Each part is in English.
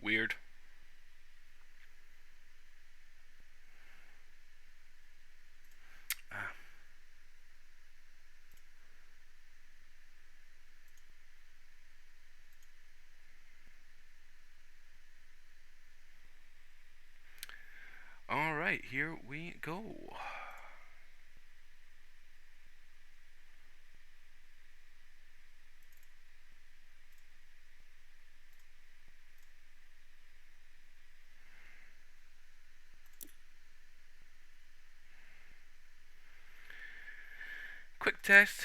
Weird. Ah. Alright, here we go. Quick test.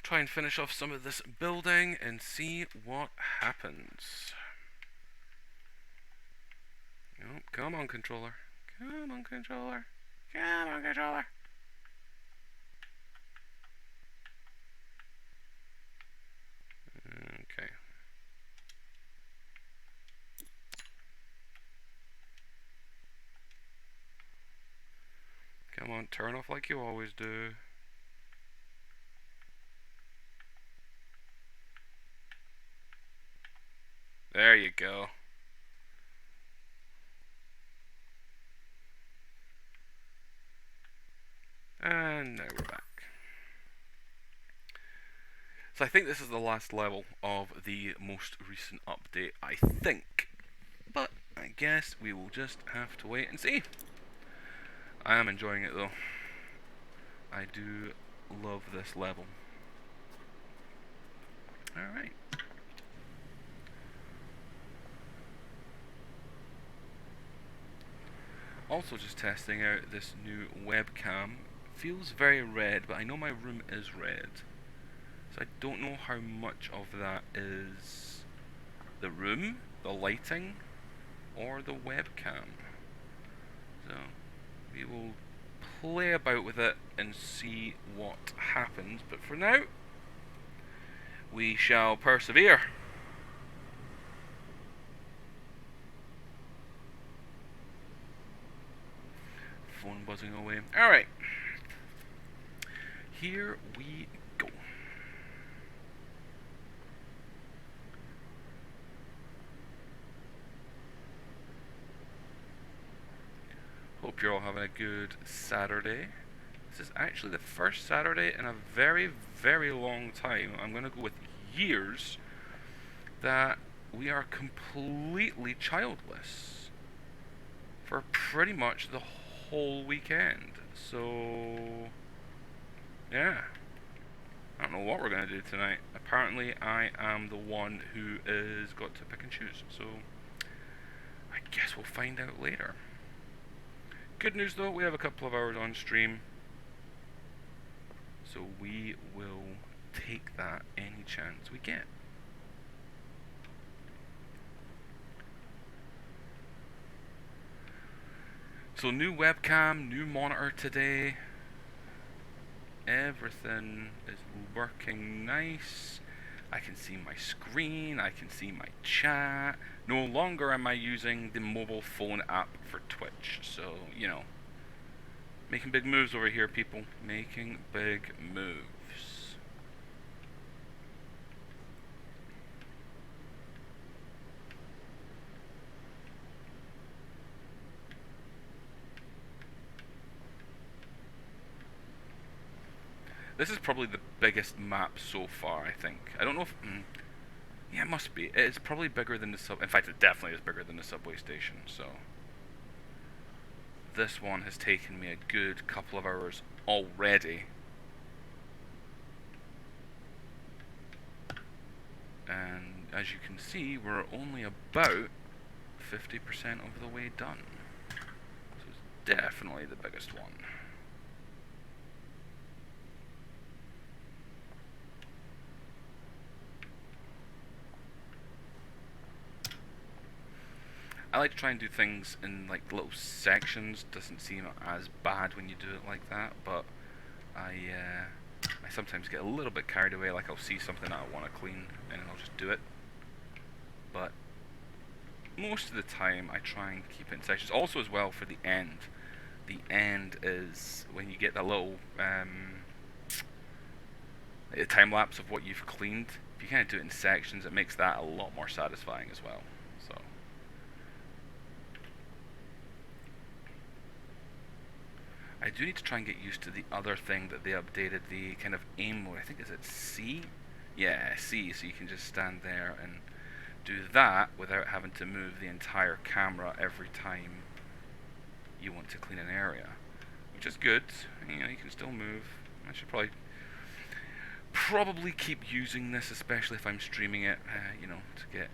Try and finish off some of this building and see what happens. Oh, come on, controller. Come on, controller. Come on, controller. Okay. Come on, turn off like you always do. There you go. And now we're back. So I think this is the last level of the most recent update, I think. But I guess we will just have to wait and see. I am enjoying it though. I do love this level. Alright. Also just testing out this new webcam. Feels very red, but I know my room is red. So I don't know how much of that is the room, the lighting, or the webcam. So we will play about with it and see what happens. But for now, we shall persevere. Phone buzzing away. Alright. Here we go. Hope you're all having a good Saturday. This is actually the first Saturday in a very, very long time. I'm going to go with years that we are completely childless for pretty much the whole weekend. So, yeah. I don't know what we're going to do tonight. Apparently, I am the one who is got to pick and choose. So, I guess we'll find out later. Good news though, we have a couple of hours on stream. So we will take that any chance we get. So new webcam, new monitor today. Everything is working nice. I can see my screen, I can see my chat. No longer am I using the mobile phone app for Twitch. So, you know, making big moves over here, people. Making big moves. This is probably the biggest map so far, I think. I don't know if... yeah, it must be. It's probably bigger than the sub... In fact, it definitely is bigger than the subway station, so... This one has taken me a good couple of hours already. And as you can see, we're only about 50% of the way done. So it's definitely the biggest one. I like to try and do things in like little sections. Doesn't seem as bad when you do it like that, but I sometimes get a little bit carried away. Like I'll see something that I want to clean and I'll just do it. But most of the time I try and keep it in sections. Also as well for the end. The end is when you get the little time lapse of what you've cleaned. If you kind of do it in sections, it makes that a lot more satisfying as well. So I do need to try and get used to the other thing that they updated, the kind of aim mode. I think, is it C? Yeah, C, so you can just stand there and do that without having to move the entire camera every time you want to clean an area, which is good. You know, you can still move. I should probably keep using this, especially if I'm streaming it, you know, to get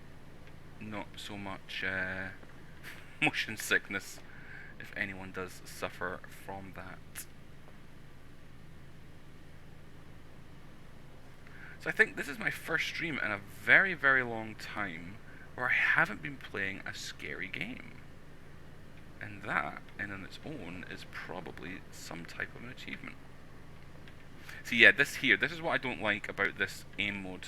not so much motion sickness, if anyone does suffer from that. So I think this is my first stream in a very, very long time where I haven't been playing a scary game. And that, in and its own, is probably some type of an achievement. So yeah, this is what I don't like about this aim mode.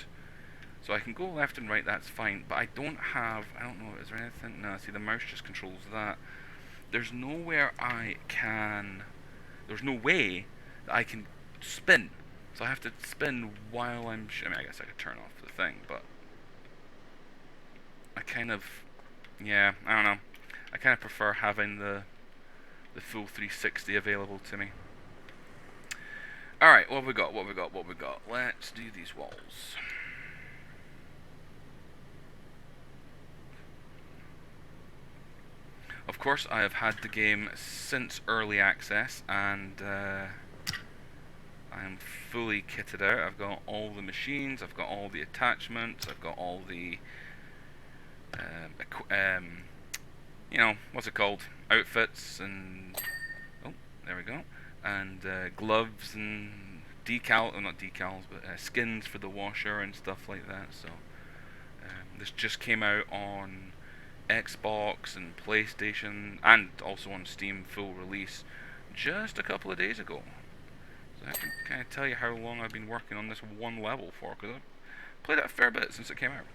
So I can go left and right, that's fine, but I don't know, is there anything? No, see, the mouse just controls that. There's nowhere there's no way that I can spin. So I have to spin while I mean, I guess I could turn off the thing, but I kind of, yeah, I don't know. I kind of prefer having the full 360 available to me. Alright, what have we got? Let's do these walls. Of course, I have had the game since early access, and I am fully kitted out. I've got all the machines, I've got all the attachments, I've got all the, you know, what's it called? Outfits and, oh, there we go. And gloves and not decals, but skins for the washer and stuff like that. So this just came out on Xbox and PlayStation, and also on Steam full release just a couple of days ago. So I can kind of tell you how long I've been working on this one level for, because I've played it a fair bit since it came out.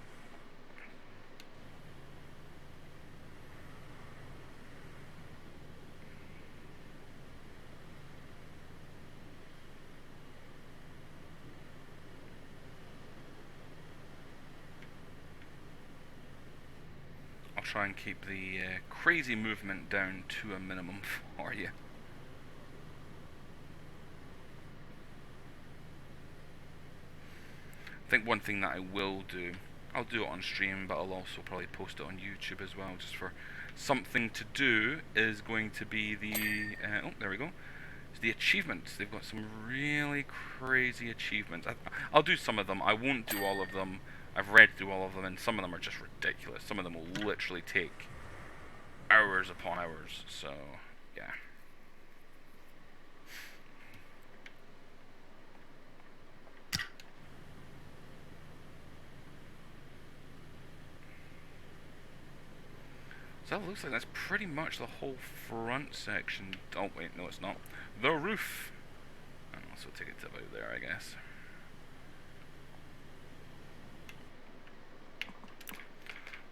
I'll try and keep the crazy movement down to a minimum for you. I think one thing that I will do, I'll do it on stream, but I'll also probably post it on YouTube as well, just for something to do, is going to be the, oh, there we go, it's the achievements. They've got some really crazy achievements. I'll do some of them, I won't do all of them. I've read through all of them, and some of them are just ridiculous. Some of them will literally take hours upon hours, so, yeah. So that looks like that's pretty much the whole front section. Oh wait, no it's not. The roof! I'll also take it to about there, I guess.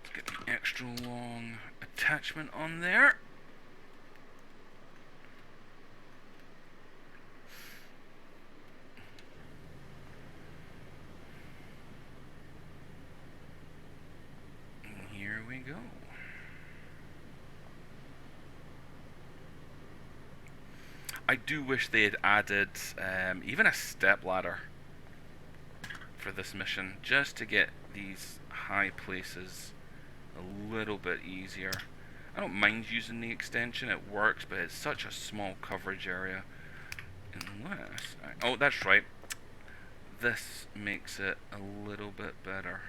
Let's get the extra long attachment on there. And here we go. I do wish they had added even a step ladder for this mission, just to get these high places a little bit easier. I don't mind using the extension, it works, but it's such a small coverage area. Unless, oh that's right, this makes it a little bit better.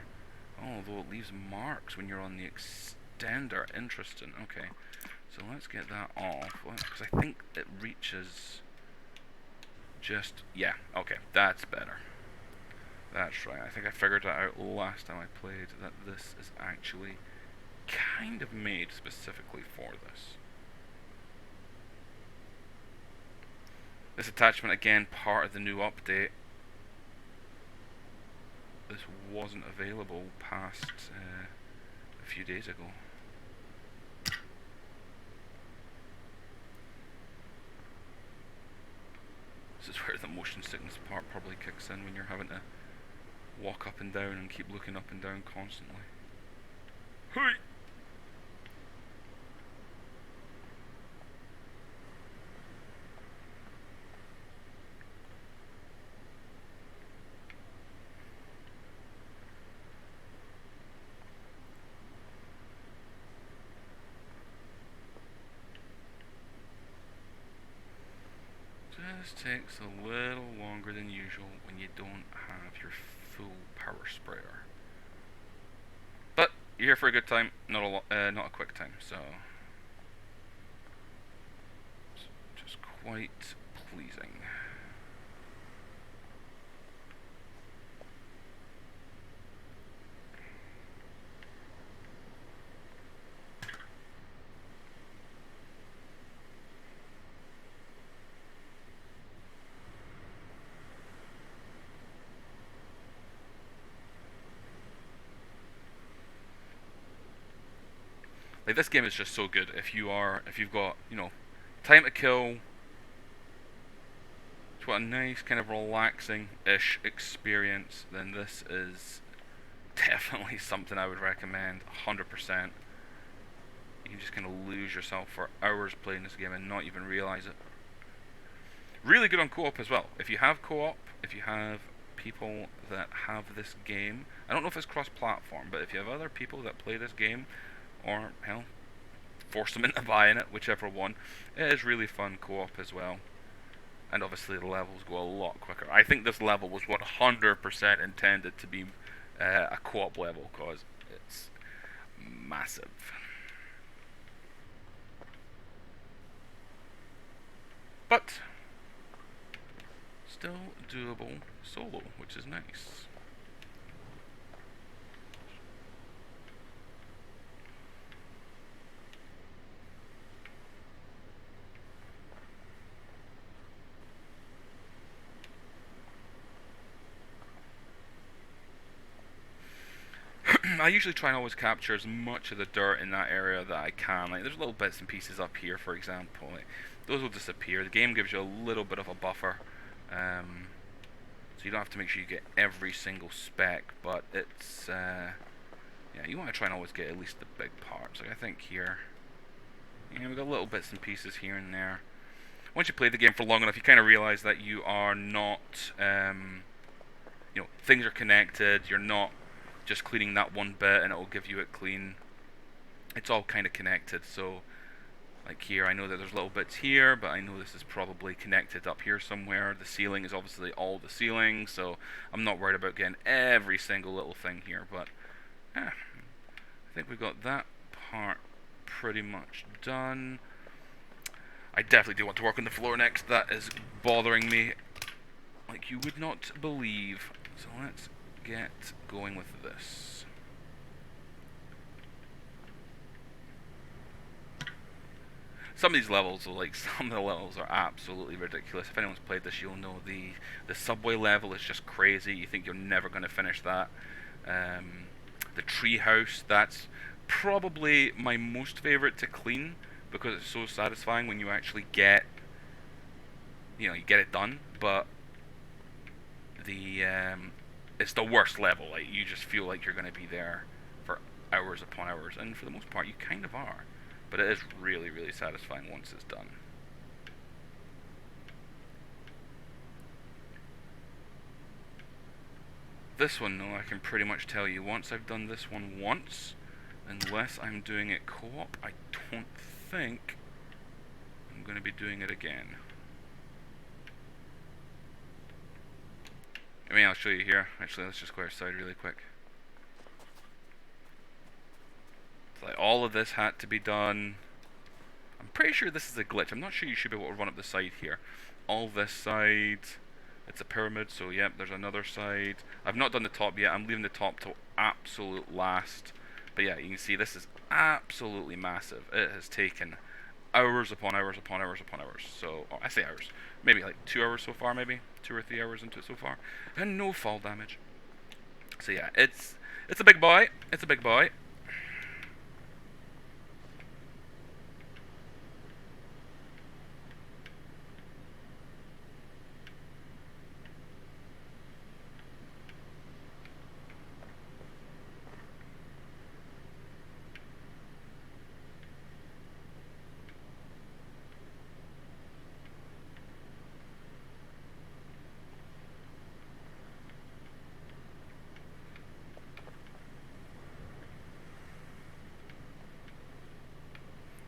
Oh, although it leaves marks when you're on the extender. Interesting, okay. So let's get that off, because I think it reaches just, yeah, okay, that's better. That's right, I think I figured that out last time I played, that this is actually kind of made specifically for this. This attachment, again, part of the new update. This wasn't available past a few days ago. This is where the motion sickness part probably kicks in, when you're having to walk up and down and keep looking up and down constantly. Hey! just takes a little longer than usual when you don't have your full power sprayer. But you're here for a good time, not a quick time, so it's just quite pleasing. Like, this game is just so good. If you've got, time to kill, it's what a nice kind of relaxing-ish experience, then this is definitely something I would recommend, 100%. You can just kind of lose yourself for hours playing this game and not even realize it. Really good on co-op as well. If you have co-op, if you have people that have this game, I don't know if it's cross-platform, but if you have other people that play this game, or, hell, force them into buying it, whichever one, it is really fun co-op as well. And obviously the levels go a lot quicker. I think this level was 100% intended to be a co-op level, because it's massive. But still doable solo, which is nice. I usually try and always capture as much of the dirt in that area that I can. Like, there's little bits and pieces up here, for example. Like, those will disappear. The game gives you a little bit of a buffer, so you don't have to make sure you get every single speck. But it's yeah, you want to try and always get at least the big parts. Like, I think here, we've got little bits and pieces here and there. Once you play the game for long enough, you kind of realize that you are not, things are connected. You're not just cleaning that one bit and it'll give you it clean. It's all kind of connected. So, like here, I know that there's little bits here, but I know this is probably connected up here somewhere. The ceiling is obviously all the ceiling, so I'm not worried about getting every single little thing here. But yeah, I think we got that part pretty much done. I definitely do want to work on the floor next. That is bothering me like you would not believe. So let's get going with this. Some of these levels, some of the levels are absolutely ridiculous. If anyone's played this, you'll know the subway level is just crazy. You think you're never going to finish that. The tree house, that's probably my most favorite to clean because it's so satisfying when you actually get, you get it done. But it's the worst level. Like, you just feel like you're going to be there for hours upon hours, and for the most part, you kind of are. But it is really, really satisfying once it's done. This one, though, I can pretty much tell you, once I've done this one once, unless I'm doing it co-op, I don't think I'm going to be doing it again. I mean, I'll show you here. Actually, let's just go outside really quick. So, like, all of this had to be done. I'm pretty sure this is a glitch. I'm not sure you should be able to run up the side here. All this side, it's a pyramid, so yep, there's another side. I've not done the top yet. I'm leaving the top till absolute last. But yeah, you can see this is absolutely massive. It has taken hours upon hours upon hours upon hours. So, I say hours. Maybe like 2 hours so far, maybe 2 or 3 hours into it so far, and no fall damage. So yeah, it's a big boy. It's a big boy.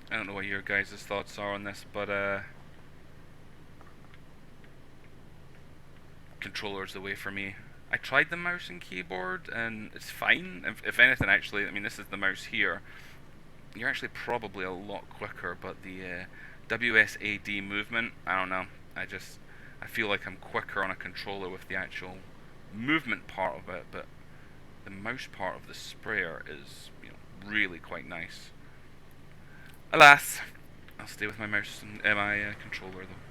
I don't know what your guys' thoughts are on this, but controller is the way for me. I tried the mouse and keyboard, and it's fine. If anything, actually, I mean, this is the mouse here. You're actually probably a lot quicker, but the WSAD movement, I don't know. I feel like I'm quicker on a controller with the actual movement part of it, but the mouse part of the sprayer is, really quite nice. Alas, I'll stay with my mouse and my controller though.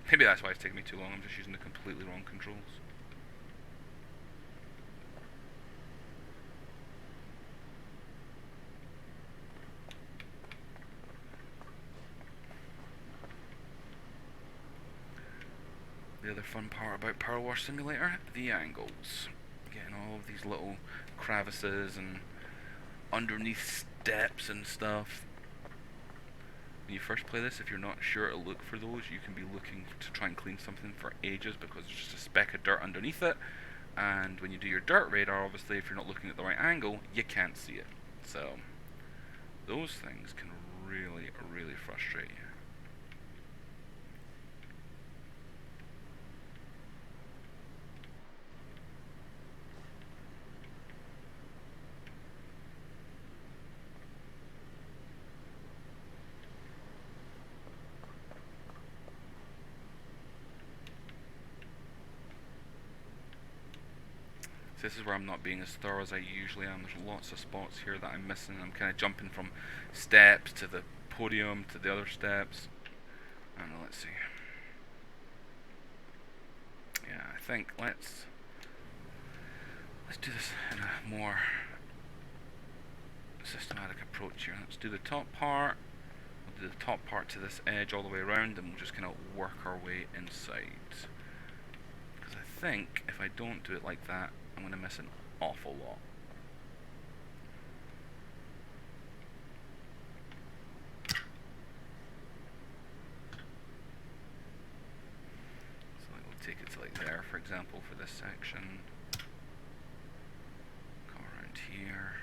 Maybe that's why it's taking me too long. I'm just using the completely wrong controls. The other fun part about PowerWash Simulator, the angles. Getting all of these little crevices and underneath steps and stuff. When you first play this, if you're not sure to look for those, you can be looking to try and clean something for ages because there's just a speck of dirt underneath it. And when you do your dirt radar, obviously, if you're not looking at the right angle, you can't see it. So, those things can really, really frustrate you. So this is where I'm not being as thorough as I usually am. There's lots of spots here that I'm missing. I'm kind of jumping from steps to the podium to the other steps. I don't know, let's see. Yeah, I think let's do this in a more systematic approach here. Let's do the top part. We'll do the top part to this edge all the way around, and we'll just kind of work our way inside. Because I think if I don't do it like that, I'm going to miss an awful lot. So we'll take it to like there, for example, for this section. Come around here.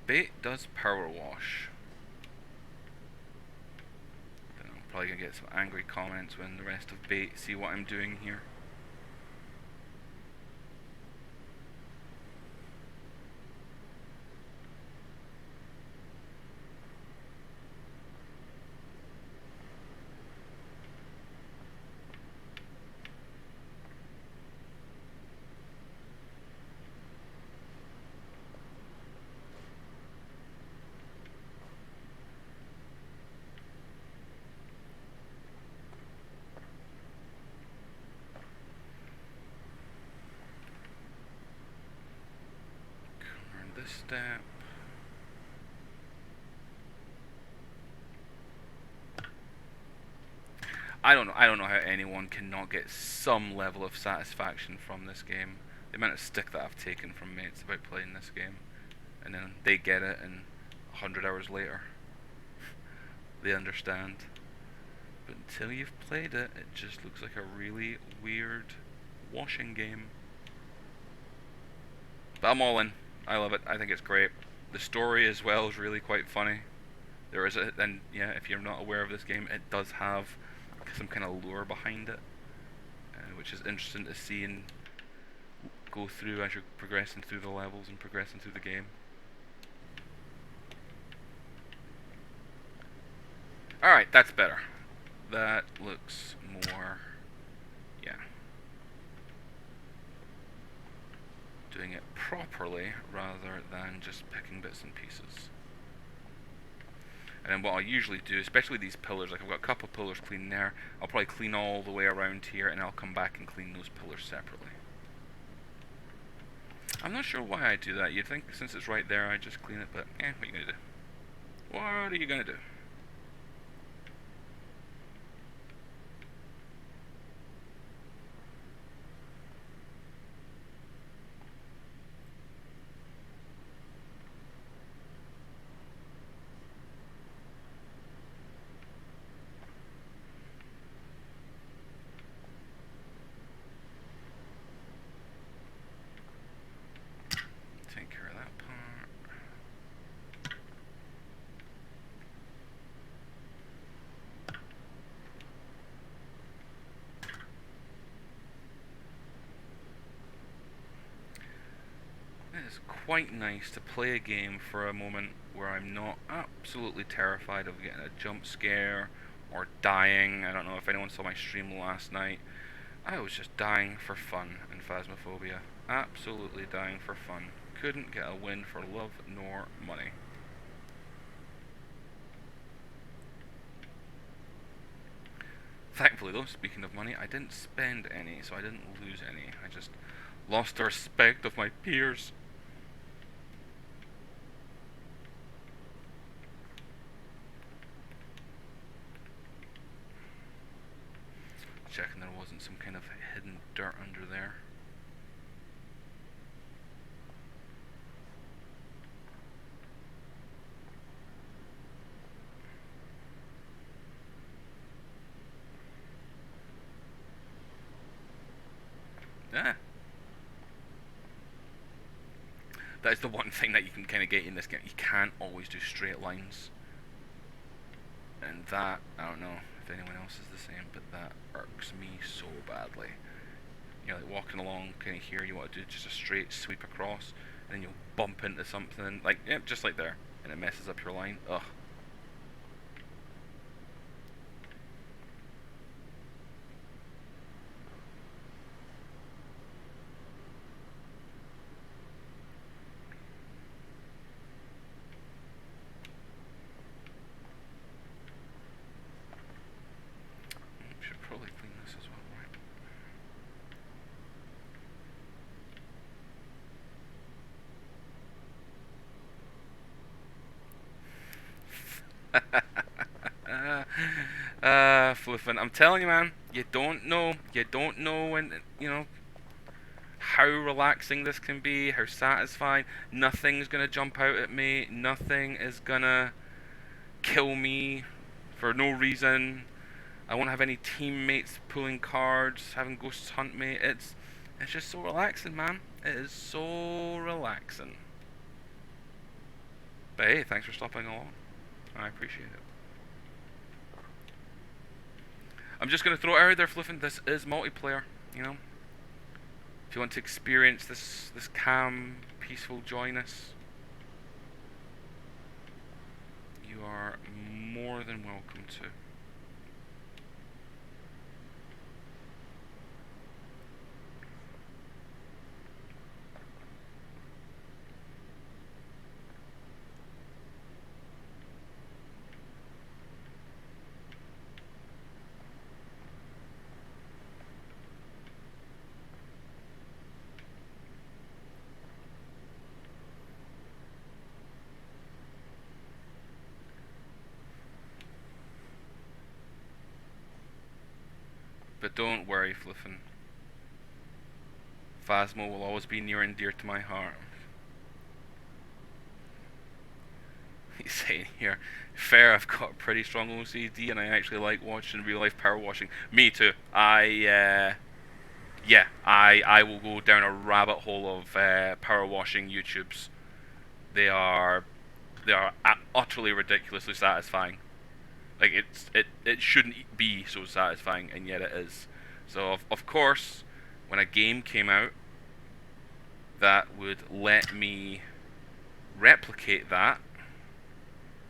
Bait does power wash. Then I'm probably gonna get some angry comments when the rest of Bait see what I'm doing here. This step. I don't know how anyone cannot get some level of satisfaction from this game. The amount of stick that I've taken from mates about playing this game, and then they get it, and 100 hours later, they understand. But until you've played it, it just looks like a really weird washing game. But I'm all in. I love it. I think it's great. The story as well is really quite funny. There is and yeah, if you're not aware of this game, it does have some kind of lore behind it, which is interesting to see and go through as you're progressing through the levels and progressing through the game. Alright, that's better. That looks more, yeah. Doing it properly rather than just picking bits and pieces. And then what I usually do, especially these pillars, like I've got a couple of pillars clean there, I'll probably clean all the way around here and I'll come back and clean those pillars separately. I'm not sure why I do that. You'd think since it's right there I just clean it, but what are you gonna do? What are you gonna do? It's quite nice to play a game for a moment where I'm not absolutely terrified of getting a jump scare or dying. I don't know if anyone saw my stream last night. I was just dying for fun in Phasmophobia. Absolutely dying for fun. Couldn't get a win for love nor money. Thankfully though, speaking of money, I didn't spend any, so I didn't lose any. I just lost the respect of my peers. Checking there wasn't some kind of hidden dirt under there. Ah. That is the one thing that you can kind of get in this game. You can't always do straight lines. And that, I don't know if anyone else is the same, but that irks me so badly. You know, like walking along, kind of here, you want to do just a straight sweep across, and then you'll bump into something, like, yep, just like there, and it messes up your line. Ugh. Should probably clean this as well, right? Flippin', I'm telling you, man, you don't know when, you know, how relaxing this can be, how satisfying. Nothing's gonna jump out at me, nothing is gonna kill me for no reason. I won't have any teammates pulling cards, having ghosts hunt me. It's just so relaxing, man. It is so relaxing. But hey, thanks for stopping along. I appreciate it. I'm just gonna throw it out there, Fliffin. This is multiplayer, you know. If you want to experience this calm, peaceful joyness, you are more than welcome to. But don't worry, Fliffin. Phasmo will always be near and dear to my heart. He's saying here, fair, I've got pretty strong OCD and I actually like watching real life power washing. Me too. I will go down a rabbit hole of power washing YouTubes. They are utterly ridiculously satisfying. Like it shouldn't be so satisfying, and yet it is. So of course, when a game came out that would let me replicate that,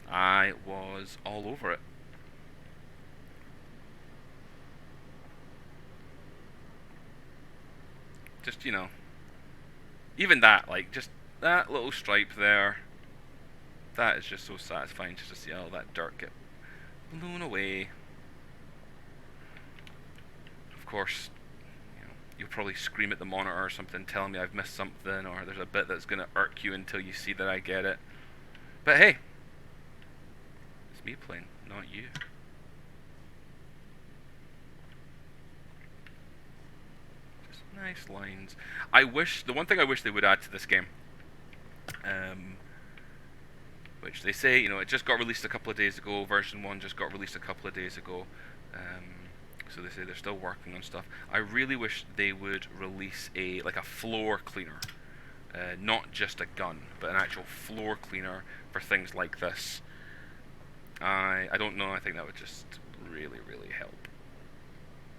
I was all over it. Just, you know, even that, like, just that little stripe there, that is just so satisfying just to see all that dirt get blown away. Of course, you know, you'll probably scream at the monitor or something telling me I've missed something, or there's a bit that's going to irk you until you see that I get it. But hey, it's me playing, not you. Just nice lines. The one thing I wish they would add to this game, which they say, you know, it just got released a couple of days ago. Version 1 just got released a couple of days ago. So they say they're still working on stuff. I really wish they would release a floor cleaner, not just a gun, but an actual floor cleaner for things like this. I don't know. I think that would just really help,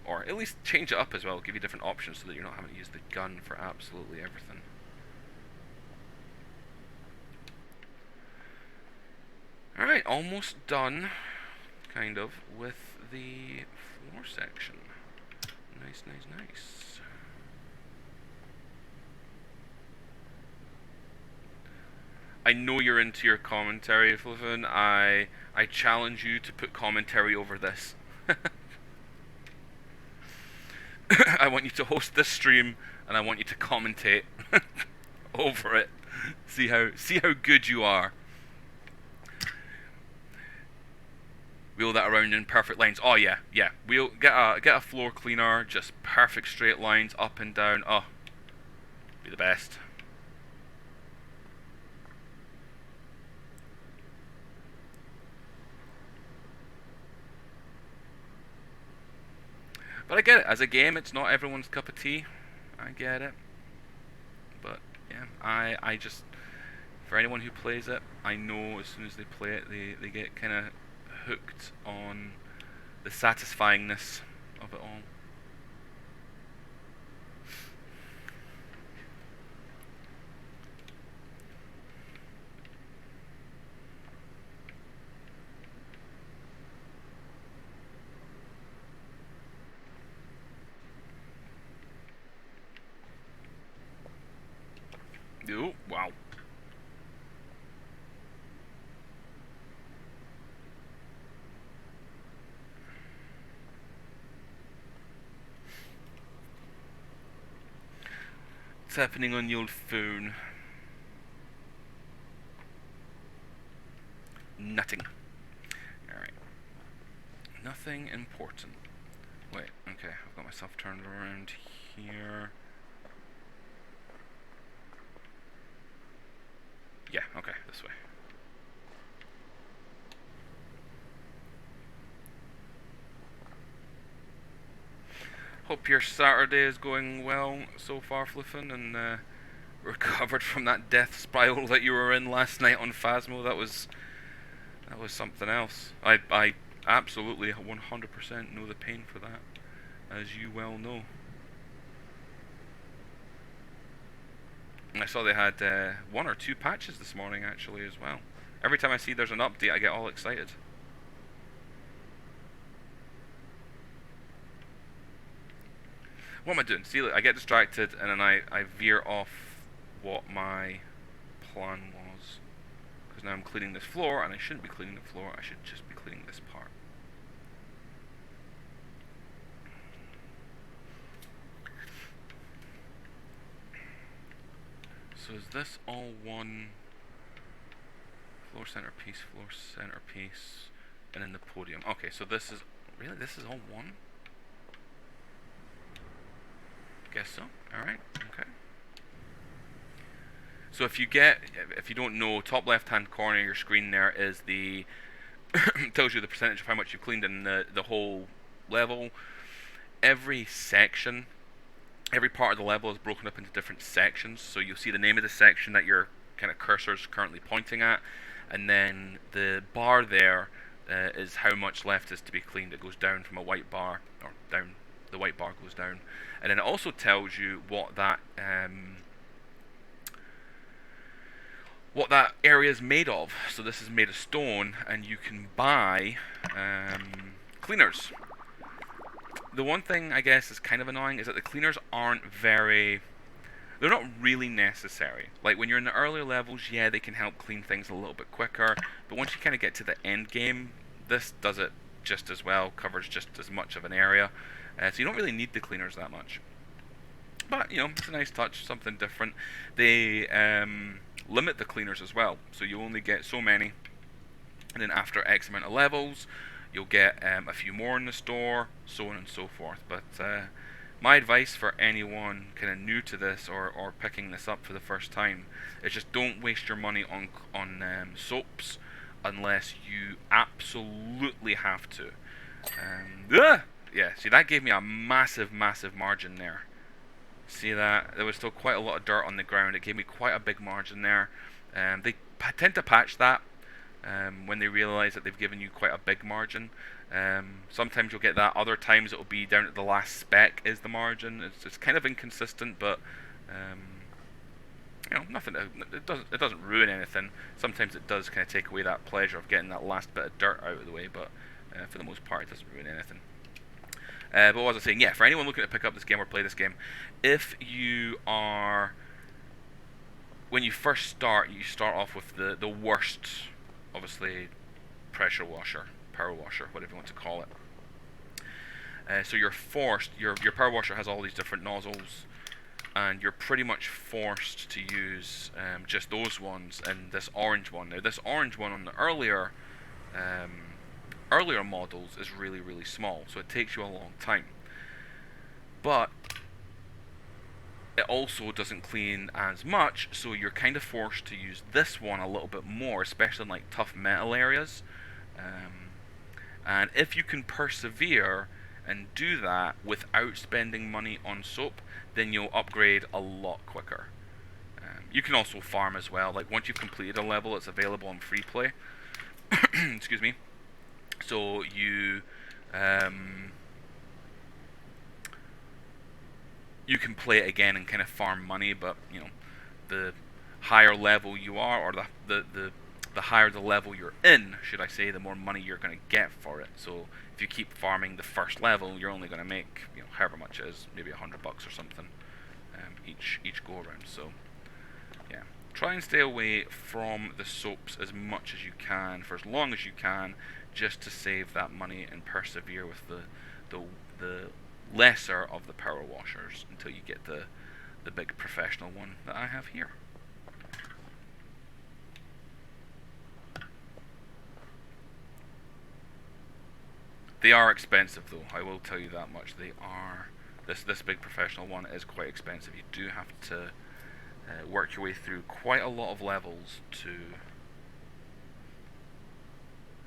or at least change it up as well. Give you different options so that you're not having to use the gun for absolutely everything. almost done, kind of, with the floor section. Nice, nice, nice. I know you're into your commentary, Fliffin. I challenge you to put commentary over this. I want you to host this stream, and I want you to commentate over it. See how good you are. Wheel that around in perfect lines. Oh yeah, yeah. We'll get a floor cleaner, just perfect straight lines up and down. Oh, be the best. But I get it. As a game, it's not everyone's cup of tea. I get it. But yeah, I just, for anyone who plays it, I know as soon as they play it, they get kind of hooked on the satisfyingness of it all. Oh, wow. What's happening on the old phone? Nothing. Alright. Nothing important. Wait, okay, I've got myself turned around here. Yeah, okay, this way. Hope your Saturday is going well so far, Fliffin, and recovered from that death spiral that you were in last night on Phasmo. That was something else. I absolutely 100% know the pain for that, as you well know. And I saw they had 1 or 2 patches this morning actually as well. Every time I see there's an update, I get all excited. What am I doing? See, look, I get distracted and then I veer off what my plan was. Because now I'm cleaning this floor, and I shouldn't be cleaning the floor, I should just be cleaning this part. So is this all one floor centerpiece, and then the podium? Okay, so this is, really, this is all one? Guess so. Alright, okay. So if you don't know, top left hand corner of your screen there is the tells you the percentage of how much you've cleaned in the whole level. Every section, every part of the level is broken up into different sections. So you'll see the name of the section that your kind of cursor is currently pointing at, and then the bar there is how much left is to be cleaned. It goes down from a white bar, or down, the white bar goes down. And then it also tells you what that area is made of. So this is made of stone, and you can buy cleaners. The one thing I guess is kind of annoying is that the cleaners aren't very... they're not really necessary. Like when you're in the earlier levels, yeah, they can help clean things a little bit quicker, but once you kind of get to the end game, this does it just as well, covers just as much of an area. So you don't really need the cleaners that much. But, you know, it's a nice touch, something different. They limit the cleaners as well, so you only get so many, and then after X amount of levels, you'll get a few more in the store, so on and so forth. But my advice for anyone kind of new to this or picking this up for the first time is just don't waste your money on soaps unless you absolutely have to. Yeah, see, that gave me a massive margin there. See that? There was still quite a lot of dirt on the ground. It gave me quite a big margin there. They tend to patch that when they realize that they've given you quite a big margin. Sometimes you'll get that. Other times it'll be down at the last spec is the margin. It's kind of inconsistent, but You know, nothing. It doesn't ruin anything. Sometimes it does kind of take away that pleasure of getting that last bit of dirt out of the way, but for the most part, it doesn't ruin anything. But what was I saying? Yeah, for anyone looking to pick up this game or play this game, if you are, when you first start, you start off with the worst, obviously, pressure washer, power washer, whatever you want to call it. So you're forced. Your power washer has all these different nozzles, and you're pretty much forced to use just those ones and this orange one. Now, this orange one on the earlier models is really, really small, so it takes you a long time. But it also doesn't clean as much, so you're kind of forced to use this one a little bit more, especially in like tough metal areas. And if you can persevere and do that without spending money on soap, then you'll upgrade a lot quicker. You can also farm as well. Like once you've completed a level, it's available on free play. Excuse me. So you can play it again and kind of farm money, but you know, the higher level you are, or the higher the level you're in, should I say, the more money you're going to get for it. So if you keep farming the first level, you're only going to make, you know, however much it is, maybe $100 or something, each go around. So yeah, try and stay away from the soaps as much as you can for as long as you can, just to save that money and persevere with the lesser of the power washers until you get the big professional one that I have here. They are expensive though, I will tell you that much. They are. This big professional one is quite expensive. You do have to work your way through quite a lot of levels to...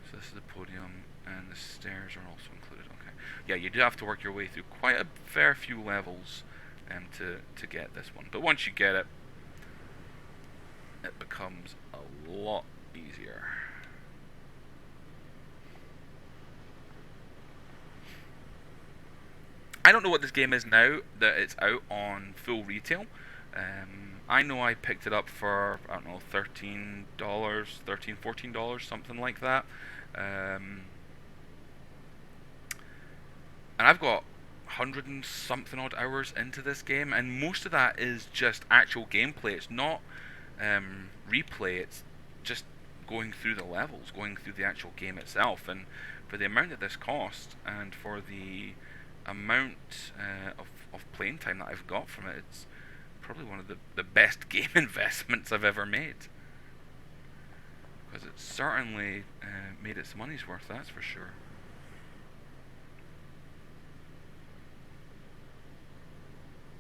So this is the podium, and the stairs are also included. Okay. Yeah, you do have to work your way through quite a fair few levels to get this one. But once you get it, it becomes a lot easier. I don't know what this game is now that it's out on full retail. I know I picked it up for, I don't know, $13, $14, something like that. And I've got 100 and something odd hours into this game, and most of that is just actual gameplay. It's not replay, it's just going through the levels, going through the actual game itself. And for the amount that this costs, and for the amount of playing time that I've got from it, it's probably one of the best game investments I've ever made. Because it's certainly made its money's worth, that's for sure.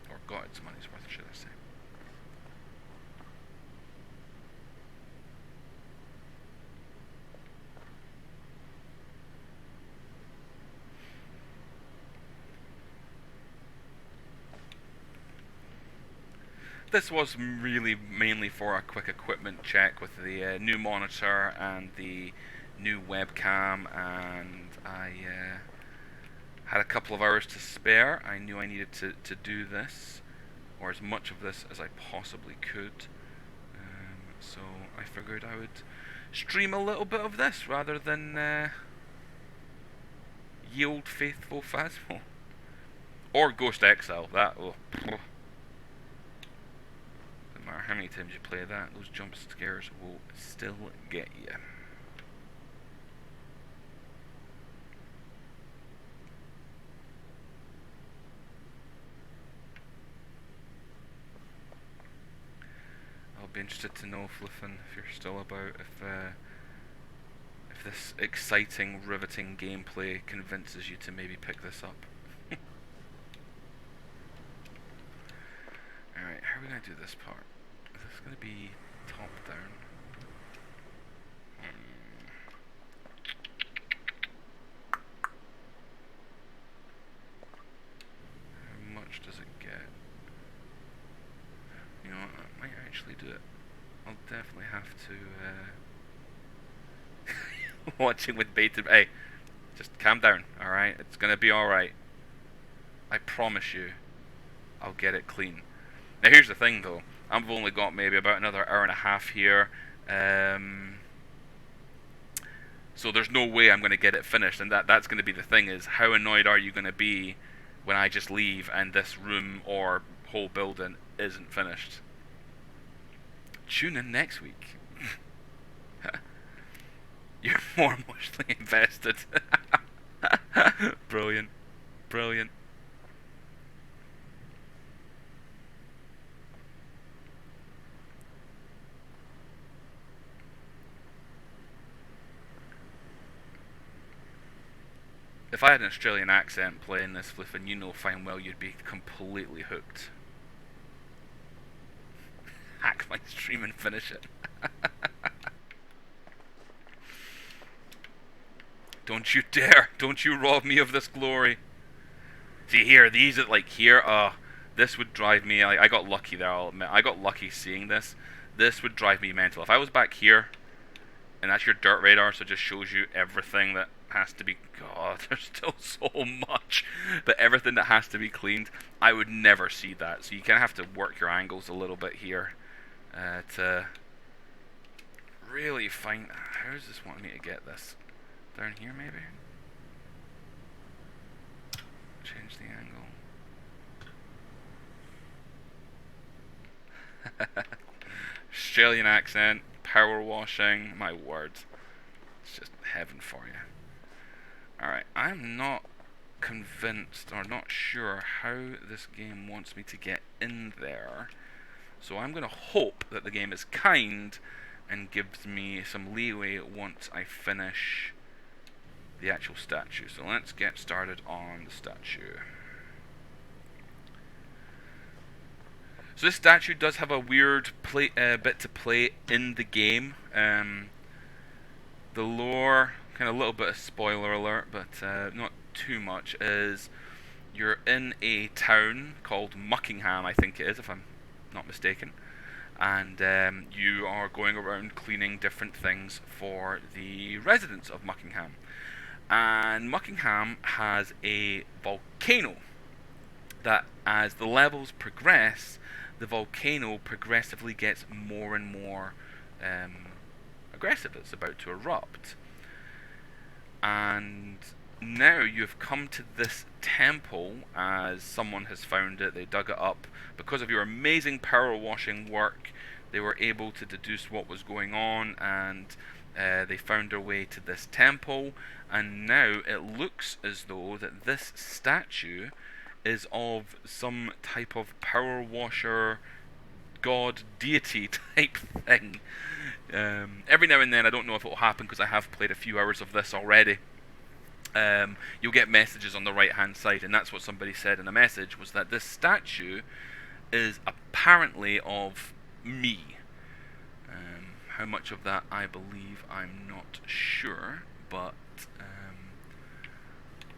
Or got its money's worth, should I say. This was really mainly for a quick equipment check with the new monitor and the new webcam, and I had a couple of hours to spare. I knew I needed to do this, or as much of this as I possibly could, so I figured I would stream a little bit of this rather than Yield Faithful Phasmo. Or Ghost Exile, that will... No matter how many times you play that, those jump scares will still get you. I'll be interested to know, Fliffin, if you're still about, if this exciting, riveting gameplay convinces you to maybe pick this up. Alright, how are we going to do this part? Is this going to be top down? How much does it get? You know what, I might actually do it. I'll definitely have to watching with bated... Hey, just calm down, alright? It's going to be alright. I promise you, I'll get it clean. Now here's the thing though, I've only got maybe about another hour and a half here, um, so there's no way I'm going to get it finished, and that's going to be the thing, is how annoyed are you going to be when I just leave and this room or whole building isn't finished? Tune in next week. You're more emotionally invested. Brilliant. Brilliant. If I had an Australian accent playing this, Fliffin, you know fine well you'd be completely hooked. Hack my stream and finish it. Don't you dare! Don't you rob me of this glory! See here, these are like here, this would drive me, I got lucky there, I'll admit. I got lucky seeing this. This would drive me mental. If I was back here, and that's your dirt radar, so it just shows you everything that has to be, God, there's still so much, but everything that has to be cleaned, I would never see that. So you kind of have to work your angles a little bit here to really find, how does this want me to get this? Down here maybe? Change the angle. Australian accent, power washing, my word. It's just heaven for you. Alright, I'm not convinced or not sure how this game wants me to get in there. So I'm going to hope that the game is kind and gives me some leeway once I finish the actual statue. So let's get started on the statue. So this statue does have a weird bit to play in the game. The lore, kind of a little bit of spoiler alert, but not too much, is you're in a town called Muckingham, I think it is, if I'm not mistaken. And you are going around cleaning different things for the residents of Muckingham. And Muckingham has a volcano that, as the levels progress, the volcano progressively gets more and more aggressive. It's about to erupt. And now you've come to this temple, as someone has found it, they dug it up. Because of your amazing power washing work, they were able to deduce what was going on, and they found their way to this temple. And now it looks as though that this statue is of some type of power washer god deity type thing. Every now and then, I don't know if it will happen because I have played a few hours of this already, you'll get messages on the right hand side, and that's what somebody said in a message, was that this statue is apparently of me. How much of that I believe, I'm not sure, but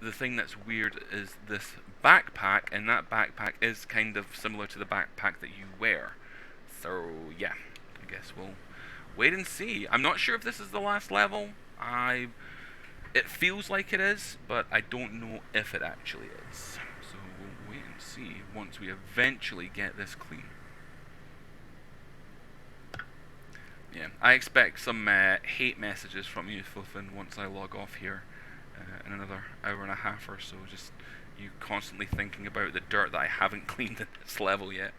the thing that's weird is this backpack, and that backpack is kind of similar to the backpack that you wear. So yeah, I guess we'll wait and see. I'm not sure if this is the last level. It feels like it is, but I don't know if it actually is. So we'll wait and see once we eventually get this clean. Yeah, I expect some hate messages from you, Fliffin, once I log off here in another hour and a half or so. Just you constantly thinking about the dirt that I haven't cleaned in this level yet.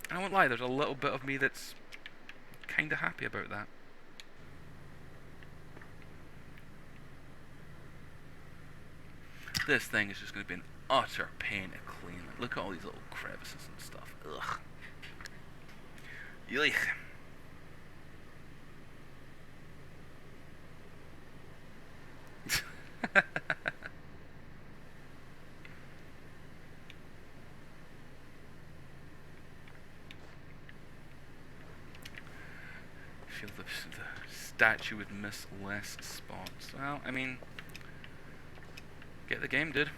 And I won't lie, there's a little bit of me that's kind of happy about that. This thing is just going to be an utter pain to clean. Like, look at all these little crevices and stuff. Ugh. Yuck. I feel the statue would miss less spots. Well, I mean, get the game, dude.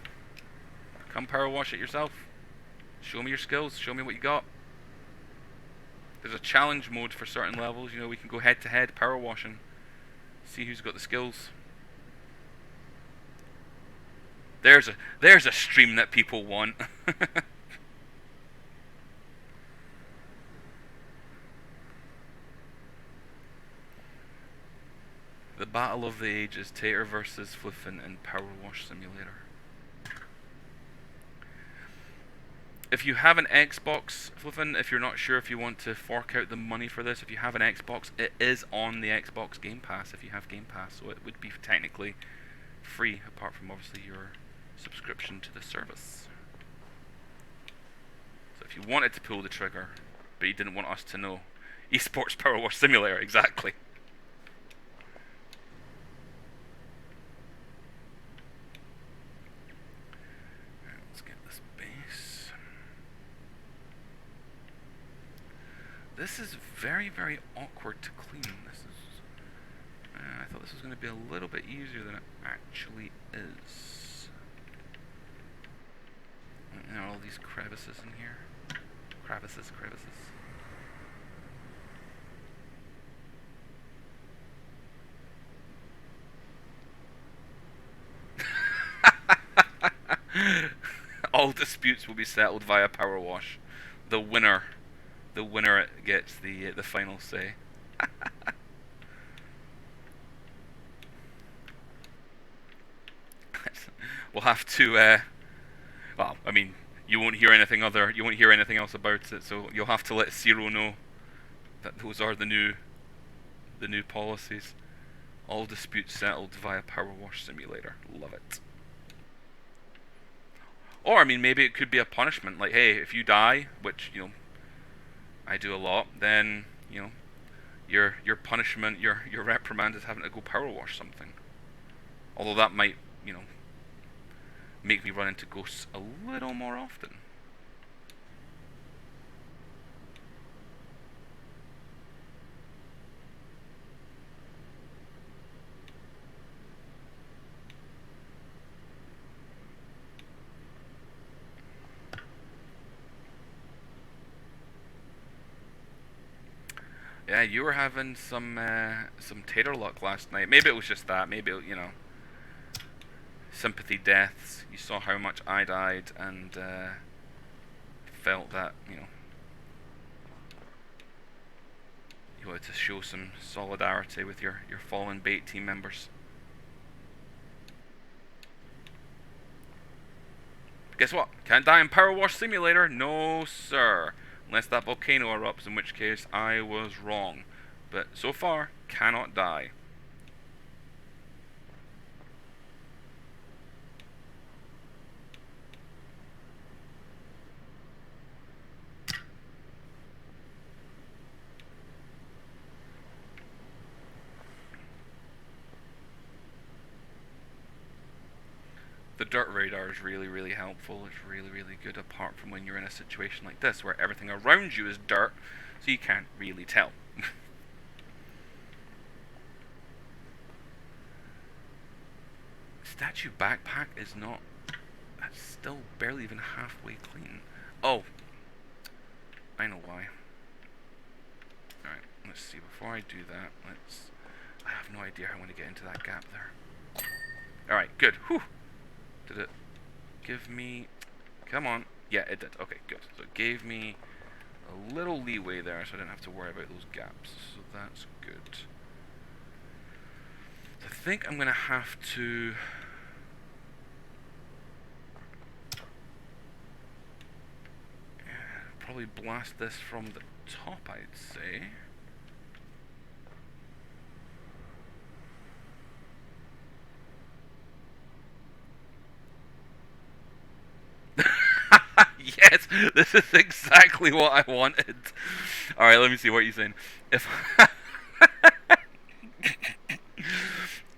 Come power wash it yourself. Show me your skills. Show me what you got. There's a challenge mode for certain levels. You know, we can go head to head power washing. See who's got the skills. There's a stream that people want. The battle of the ages, Tater versus Fliffin in PowerWash Simulator. If you have an Xbox, Fliffin, if you're not sure if you want to fork out the money for this, if you have an Xbox, it is on the Xbox Game Pass if you have Game Pass, so it would be technically free, apart from obviously your subscription to the service. So if you wanted to pull the trigger, but you didn't want us to know, Esports PowerWash Simulator, exactly. Let's get this base. This is very, very awkward to clean. This is. I thought this was going to be a little bit easier than it actually is. You know, all these crevices in here. Crevices. All disputes will be settled via power wash. The winner gets the final say. We'll have to. Well, I mean, you won't hear anything else about it. So you'll have to let Zero know that those are the new policies. All disputes settled via PowerWash Simulator. Love it. Or, I mean, maybe it could be a punishment. Like, hey, if you die, which, you know, I do a lot, then, you know, your punishment, your reprimand is having to go power wash something. Although that might, you know, make me run into ghosts a little more often. Yeah, you were having some tater luck last night. Maybe it was just that. Maybe it, you know, sympathy deaths. You saw how much I died and felt that, you know, you wanted to show some solidarity with your fallen bait team members. Guess what? Can't die in PowerWash Simulator? No, sir. Unless that volcano erupts, in which case I was wrong. But so far, cannot die. The dirt radar is really, really helpful. It's really, really good, apart from when you're in a situation like this where everything around you is dirt, so you can't really tell. Statue backpack is not... That's still barely even halfway clean. Oh, I know why. Alright, let's see. Before I do that, I have no idea how I'm going to get into that gap there. Alright, good. Whew. Did it give me... Come on. Yeah, it did. Okay, good. So it gave me a little leeway there, so I didn't have to worry about those gaps. So that's good. So I think I'm going to have to... probably blast this from the top, I'd say. Yes, this is exactly what I wanted. Alright, let me see what you're saying. If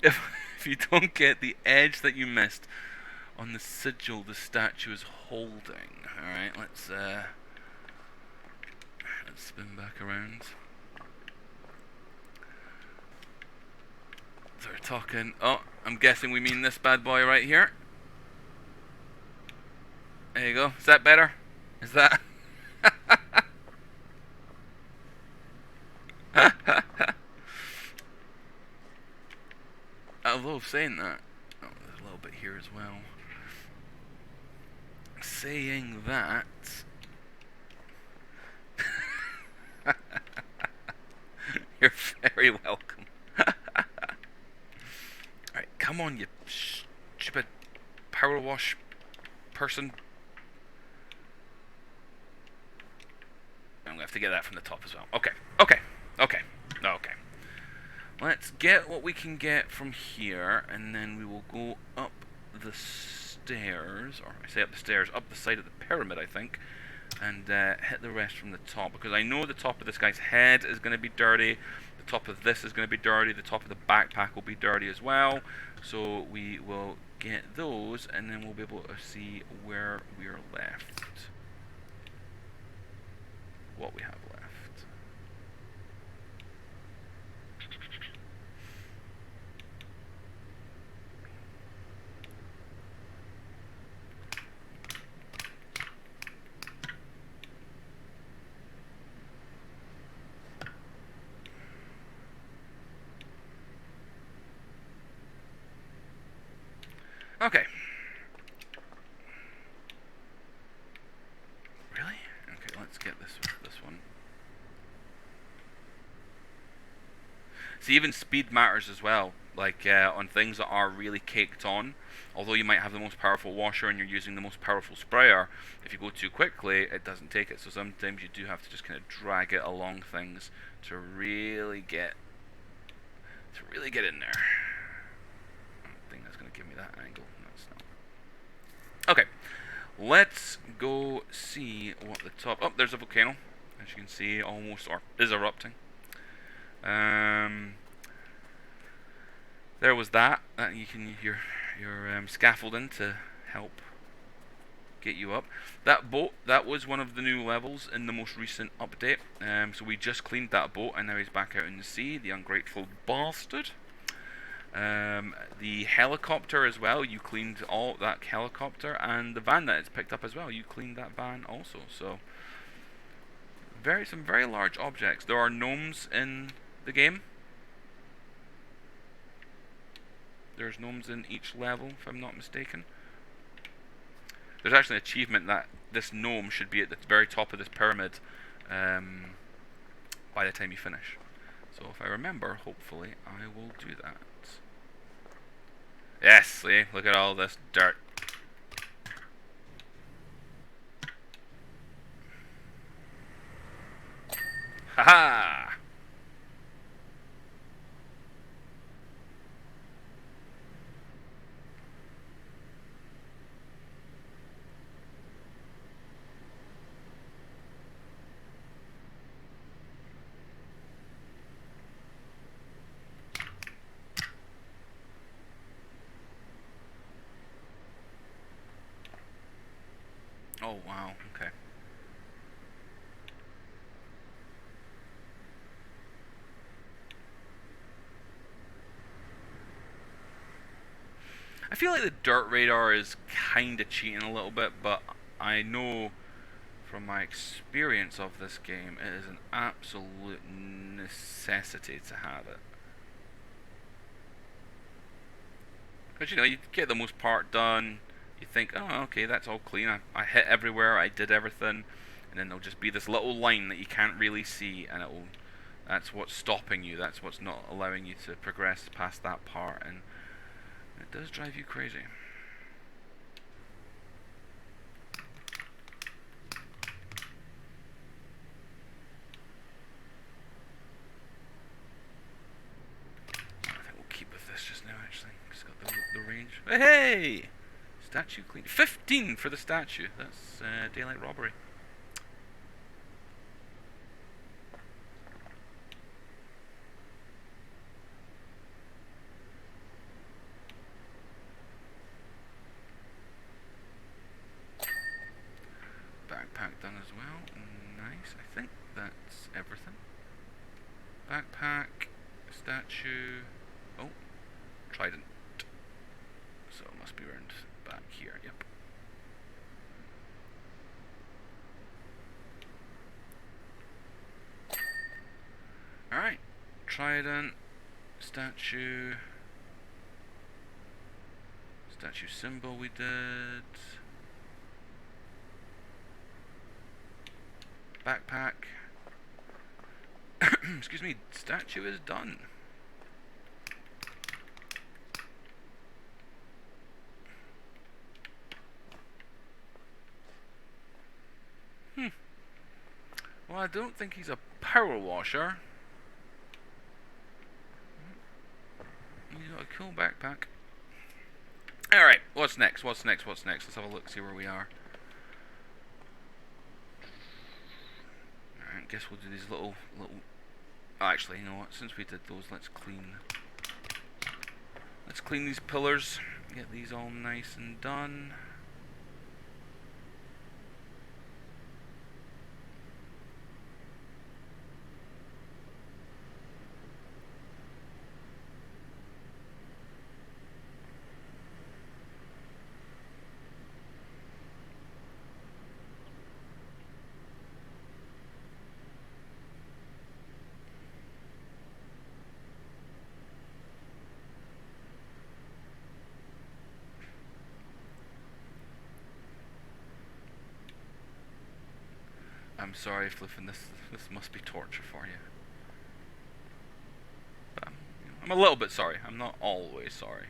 if you don't get the edge that you missed on the sigil the statue is holding. Alright, let's spin back around. So we're talking... Oh, I'm guessing we mean this bad boy right here. There you go. Is that better? Is that... Although saying that... Oh, there's a little bit here as well. Saying that... You're very welcome. PowerWash person. I'm going to have to get that from the top as well. Okay. Let's get what we can get from here, and then we will go up the stairs, or I say up the stairs, up the side of the pyramid, I think, and hit the rest from the top, because I know the top of this guy's head is going to be dirty, the top of this is going to be dirty, the top of the backpack will be dirty as well, so we will get those, and then we'll be able to see where we're left. What we have left. Okay. Really? Okay, let's get this one. See, even speed matters as well. Like on things that are really caked on, although you might have the most powerful washer and you're using the most powerful sprayer, if you go too quickly, it doesn't take it. So sometimes you do have to just kind of drag it along things to really get in there. I don't think that's going to give me that angle. No, it's not. Okay, let's go see what the top. Oh, there's a volcano, as you can see, almost or is erupting. There was that you can use your scaffolding to help get you up. That boat, that was one of the new levels in the most recent update. So we just cleaned that boat, and now he's back out in the sea. The ungrateful bastard. The helicopter as well. You cleaned all that helicopter, and the van that it's picked up as well. You cleaned that van also. So some very large objects. There are gnomes in the game. There's gnomes in each level, if I'm not mistaken. There's actually an achievement that this gnome should be at the very top of this pyramid by the time you finish. So if I remember, hopefully I will do that. Yes, see? Look at all this dirt. Haha! Oh wow, okay. I feel like the dirt radar is kinda cheating a little bit, but I know from my experience of this game, it is an absolute necessity to have it. Because, you know, you get the most part done, you think, oh, okay, that's all clean, I hit everywhere, I did everything, and then there'll just be this little line that you can't really see, and that's what's stopping you, that's what's not allowing you to progress past that part, and it does drive you crazy. Range. Hey! Statue clean. 15 for the statue. That's daylight robbery. Backpack done as well. Nice. I think that's everything. Backpack. Statue. Oh. Trident. So it must be around back here, yep. Alright, trident, statue symbol we did. Backpack. Excuse me, statue is done. Well, I don't think he's a power washer. He's got a cool backpack. Alright, what's next? What's next? What's next? Let's have a look, see where we are. Alright, guess we'll do these little... Oh, actually, you know what? Since we did those, let's clean these pillars. Get these all nice and done. I'm sorry, Fliffin, this must be torture for you. But I'm a little bit sorry. I'm not always sorry.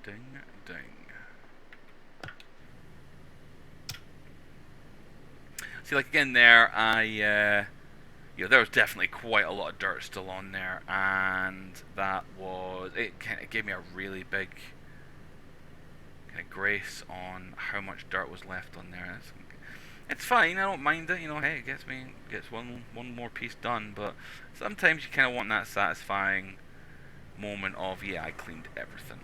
Ding, ding. See, like again there, there was definitely quite a lot of dirt still on there, and that was it. Kind of gave me a really big kind of grace on how much dirt was left on there. It's fine. I don't mind it. You know, hey, it gets one more piece done. But sometimes you kind of want that satisfying moment of, yeah, I cleaned everything,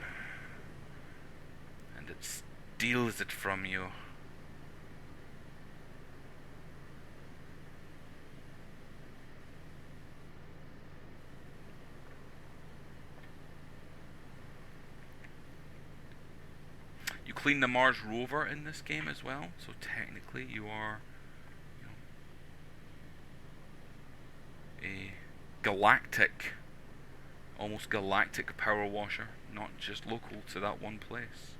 and it steals it from you. You clean the Mars rover in this game as well, so technically you are, a galactic, almost galactic power washer, not just local to that one place.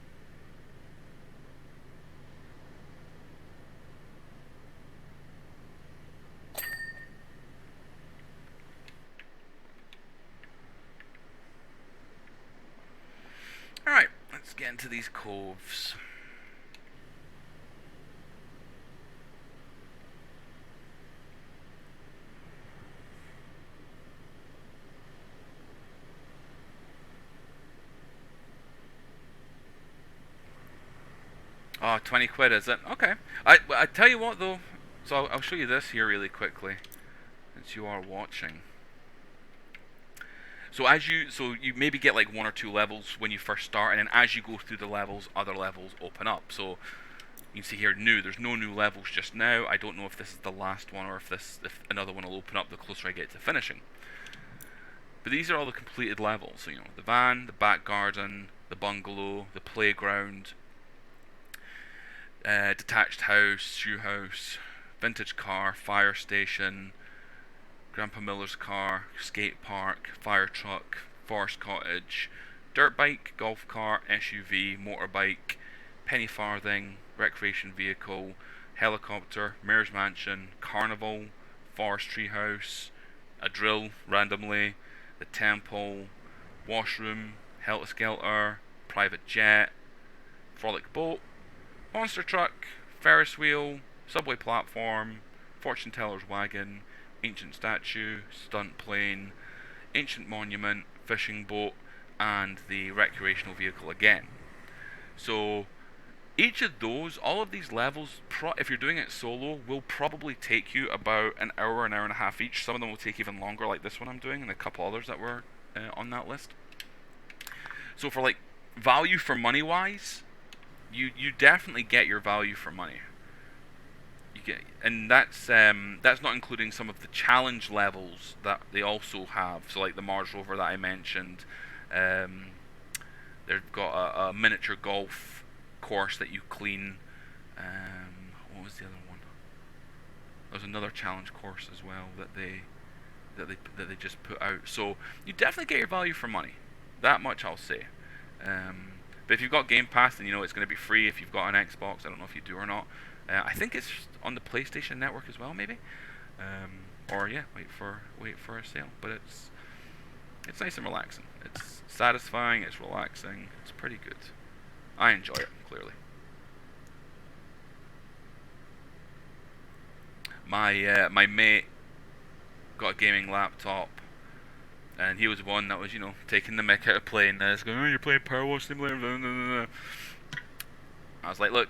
Alright, let's get into these coves. Oh, 20 quid, is it? Okay. I tell you what though, so I'll show you this here really quickly, since you are watching. So you maybe get like 1 or 2 levels when you first start, and then as you go through the levels, other levels open up. So you can see here new. There's no new levels just now. I don't know if this is the last one or if another one will open up the closer I get to finishing. But these are all the completed levels. So the van, the back garden, the bungalow, the playground, detached house, shoe house, vintage car, fire station, Grandpa Miller's car, skate park, fire truck, forest cottage, dirt bike, golf cart, SUV, motorbike, penny farthing, recreation vehicle, helicopter, mayor's mansion, carnival, forestry house, a drill randomly, the temple, washroom, helter skelter, private jet, frolic boat, monster truck, Ferris wheel, subway platform, fortune teller's wagon, ancient statue, stunt plane, ancient monument, fishing boat, and the recreational vehicle again. So each of those, all of these levels, if you're doing it solo, will probably take you about an hour and a half each. Some of them will take even longer, like this one I'm doing, and a couple others that were on that list. So for like value for money wise, you definitely get your value for money. And that's not including some of the challenge levels that they also have. So like the Mars rover that I mentioned, they've got a miniature golf course that you clean. What was the other one? There's another challenge course as well that they that they just put out. So you definitely get your value for money. That much I'll say. But if you've got Game Pass, then you know it's going to be free. If you've got an Xbox, I don't know if you do or not. I think it's on the PlayStation Network as well, maybe. Or yeah, wait for a sale. But it's nice and relaxing. It's satisfying. It's relaxing. It's pretty good. I enjoy it clearly. My mate got a gaming laptop, and he was one that was taking the mick out of playing this, going, "Oh, you're playing PowerWash Simulator." Blah, blah, blah. I was like, "Look,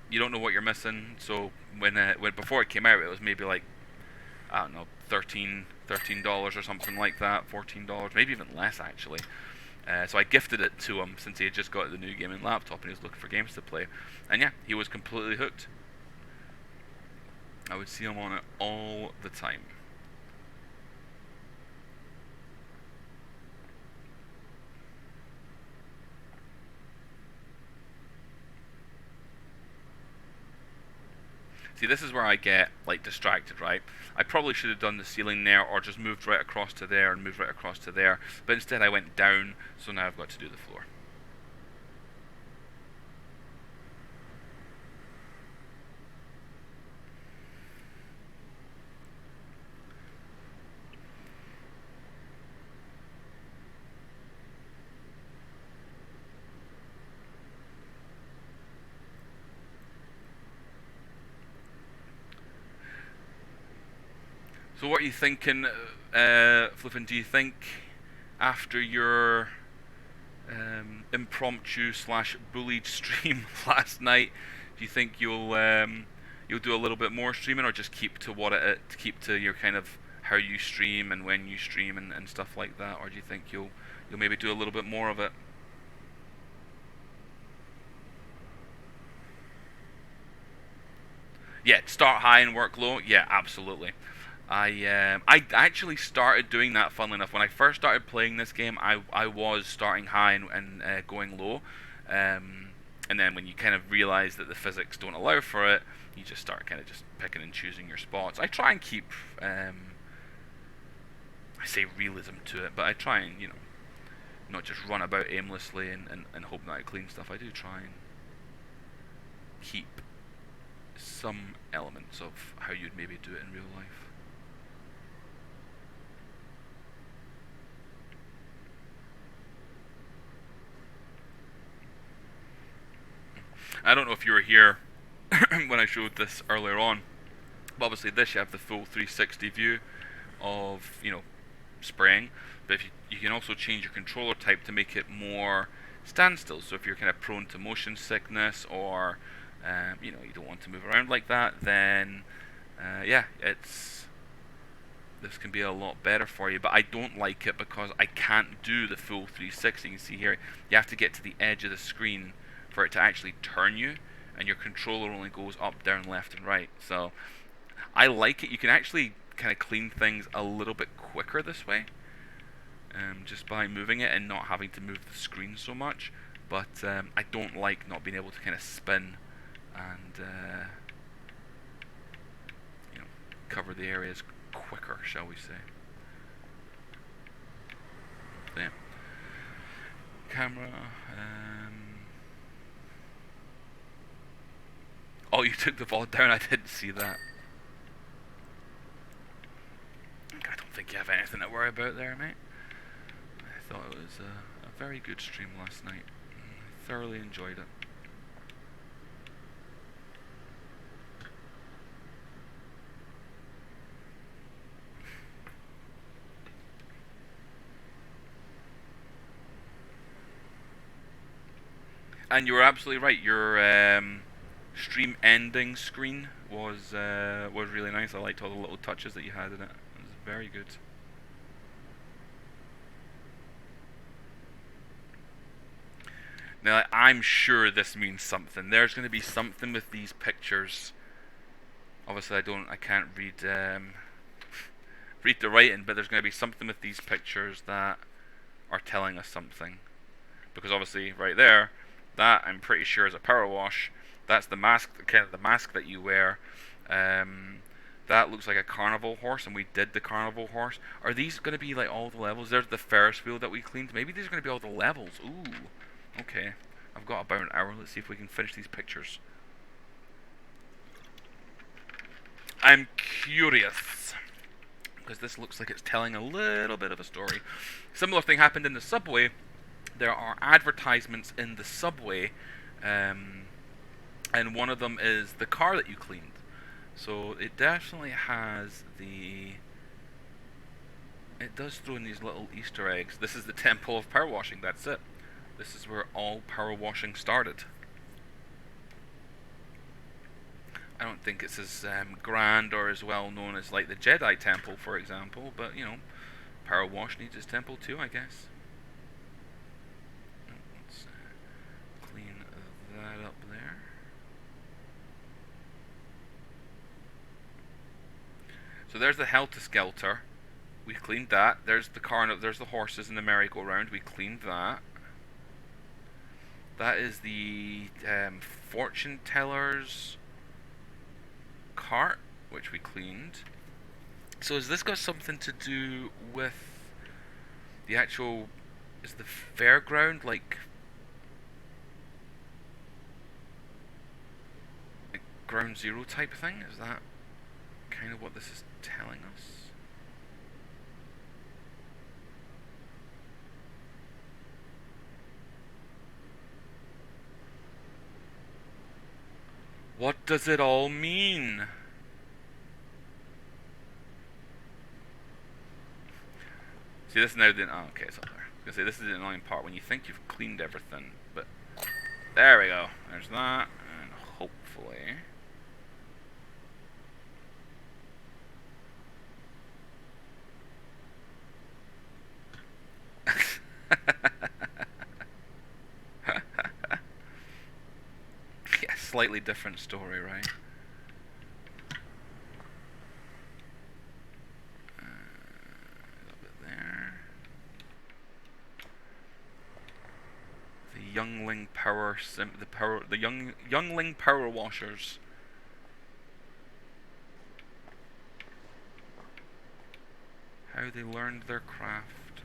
you don't know what you're missing." So when before it came out, it was maybe like, I don't know, $13 or something like that, $14, maybe even less actually. So I gifted it to him since he had just got the new gaming laptop and he was looking for games to play. And yeah, he was completely hooked. I would see him on it all the time. See, this is where I get like distracted, right? I probably should have done the ceiling there, or just moved right across to there and moved right across to there. But instead I went down, so now I've got to do the floor. So what are you thinking, Flippin? Do you think after your impromptu slash bullied stream last night, do you think you'll do a little bit more streaming, or just keep to keep to your kind of how you stream and when you stream and stuff like that, or do you think you'll maybe do a little bit more of it? Yeah, start high and work low. Yeah, absolutely. I actually started doing that. Funnily enough, when I first started playing this game, I was starting high and going low, and then when you kind of realize that the physics don't allow for it, you just start kind of just picking and choosing your spots. I try and keep I say realism to it, but I try and not just run about aimlessly and hope that I clean stuff. I do try and keep some elements of how you'd maybe do it in real life. I don't know if you were here when I showed this earlier on, but obviously this you have the full 360 view of spraying, but if you can also change your controller type to make it more standstill. So if you're kind of prone to motion sickness, or you don't want to move around like that, then yeah, this can be a lot better for you. But I don't like it because I can't do the full 360. You can see here, you have to get to the edge of the screen for it to actually turn you, and your controller only goes up, down, left, and right. So I like it. You can actually kind of clean things a little bit quicker this way, just by moving it and not having to move the screen so much. But I don't like not being able to kind of spin and cover the areas quicker, shall we say. So, yeah. Camera. Oh, you took the VOD down? I didn't see that. I don't think you have anything to worry about there, mate. I thought it was a very good stream last night. I thoroughly enjoyed it. And you were absolutely right. Your stream ending screen was really nice. I liked all the little touches that you had in it. It was very good. Now, I'm sure this means something. There's going to be something with these pictures. Obviously, I can't read read the writing, but there's going to be something with these pictures that are telling us something. Because obviously, right there, that I'm pretty sure is a power wash. That's the mask, kind of the mask that you wear. That looks like a carnival horse, and we did the carnival horse. Are these going to be like all the levels? There's the Ferris wheel that we cleaned. Maybe these are going to be all the levels. Ooh, okay. I've got about an hour. Let's see if we can finish these pictures. I'm curious, because this looks like it's telling a little bit of a story. Similar thing happened in the subway. There are advertisements in the subway, and one of them is the car that you cleaned. So it definitely has the... It does throw in these little Easter eggs. This is the temple of power washing, that's it. This is where all power washing started. I don't think it's as grand or as well known as like the Jedi Temple, for example, but you know, Power Wash needs its temple too, I guess. Let's clean that up there. So there's the Helter Skelter. We cleaned that. There's the car. There's the horses in the merry-go-round. We cleaned that. That is the fortune teller's cart, which we cleaned. So has this got something to do with the actual... Is the fairground like Ground Zero type thing? Is that kind of what this is telling us? What does it all mean? See, this is now the... Oh, okay, it's up there. I was gonna say, this is the annoying part, when you think you've cleaned everything, but... There we go. There's that, and hopefully... Yeah, slightly different story, right? A little bit there. The youngling power youngling power washers. How they learned their craft.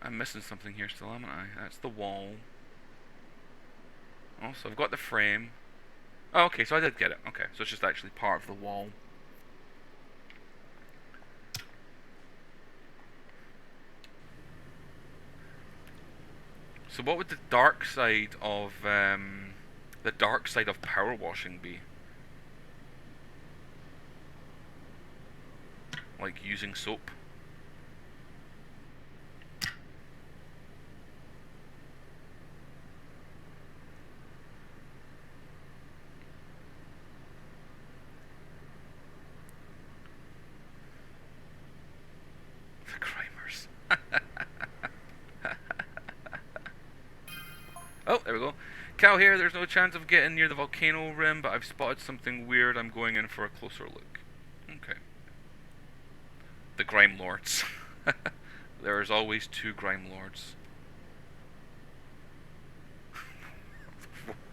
I'm missing something here still, haven't I? That's the wall. Also, I've got the frame. Oh, okay, so I did get it. Okay, so it's just actually part of the wall. So what would the dark side of power washing be? Like using soap? Oh, there we go. Cal here, there's no chance of getting near the volcano rim, but I've spotted something weird. I'm going in for a closer look. Okay. The Grime Lords. There is always two Grime Lords.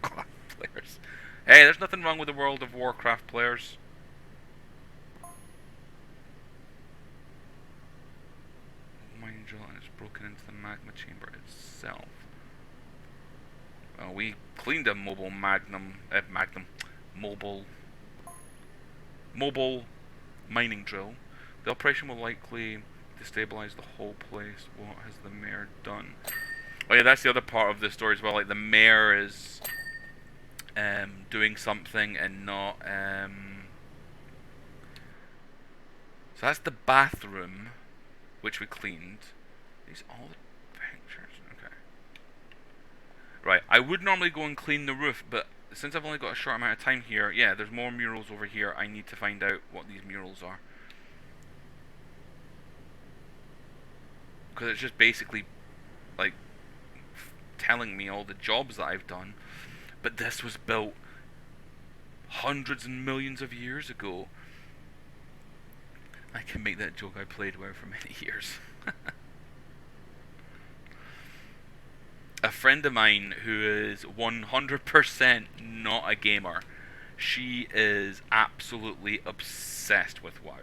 Warcraft players. Hey, there's nothing wrong with the World of Warcraft players. Mine drill and it's broken into the magma chamber itself. We cleaned a mobile mobile mining drill. The operation will likely destabilize the whole place. What has the mayor done? Oh yeah, that's the other part of the story as well. Like the mayor is doing something and not. So that's the bathroom, which we cleaned. These all the pictures. Okay. Right, I would normally go and clean the roof, but since I've only got a short amount of time here, yeah, there's more murals over here. I need to find out what these murals are. Because it's just basically, like, telling me all the jobs that I've done. But this was built hundreds and millions of years ago. I can make that joke. I played WoW for many years. A friend of mine who is 100% not a gamer She is absolutely obsessed with WoW.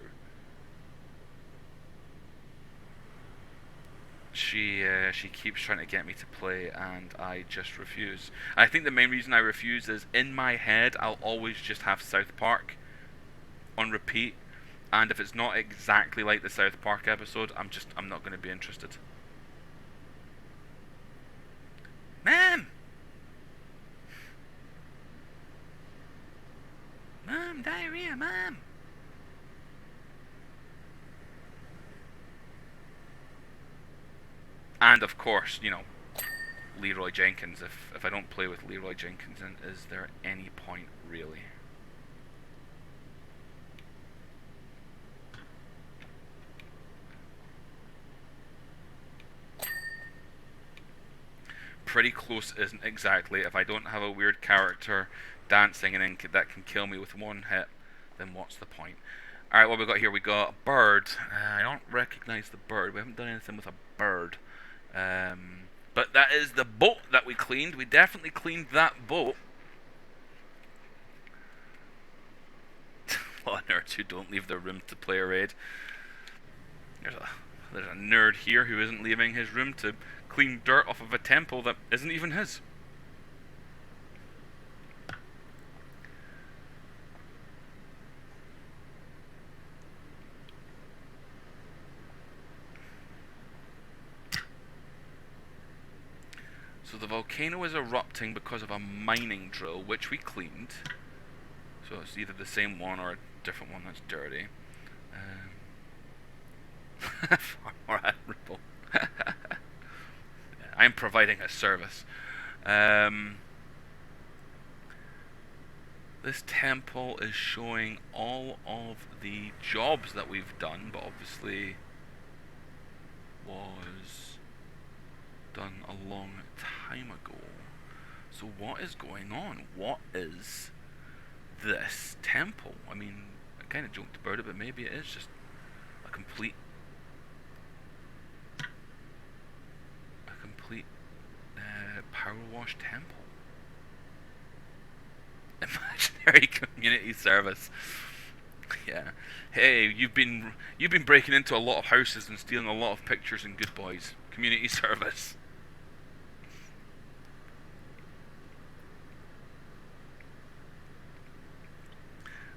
She keeps trying to get me to play, and I just refuse. I think the main reason I refuse is in my head I'll always just have South Park on repeat, and if it's not exactly like the South Park episode, I'm not going to be interested. Ma'am, mom, diarrhea, mom. And of course, Leroy Jenkins. If I don't play with Leroy Jenkins, then is there any point really? Pretty close isn't exactly. If I don't have a weird character dancing and then that can kill me with one hit, then what's the point? Alright, what we got here? We got a bird. I don't recognize the bird. We haven't done anything with a bird. But that is the boat that we cleaned. We definitely cleaned that boat. A lot of nerds who don't leave their room to play a raid. There's a nerd here who isn't leaving his room to clean dirt off of a temple that isn't even his. So the volcano is erupting because of a mining drill, which we cleaned. So it's either the same one or a different one that's dirty. Far more admirable. I'm providing a service. This temple is showing all of the jobs that we've done, but obviously was done a long time ago. So what is going on? What is this temple? I mean, I kind of joked about it, but maybe it is just a complete PowerWash temple. Imaginary community service. Yeah. Hey, you've been breaking into a lot of houses and stealing a lot of pictures and good boys. Community service.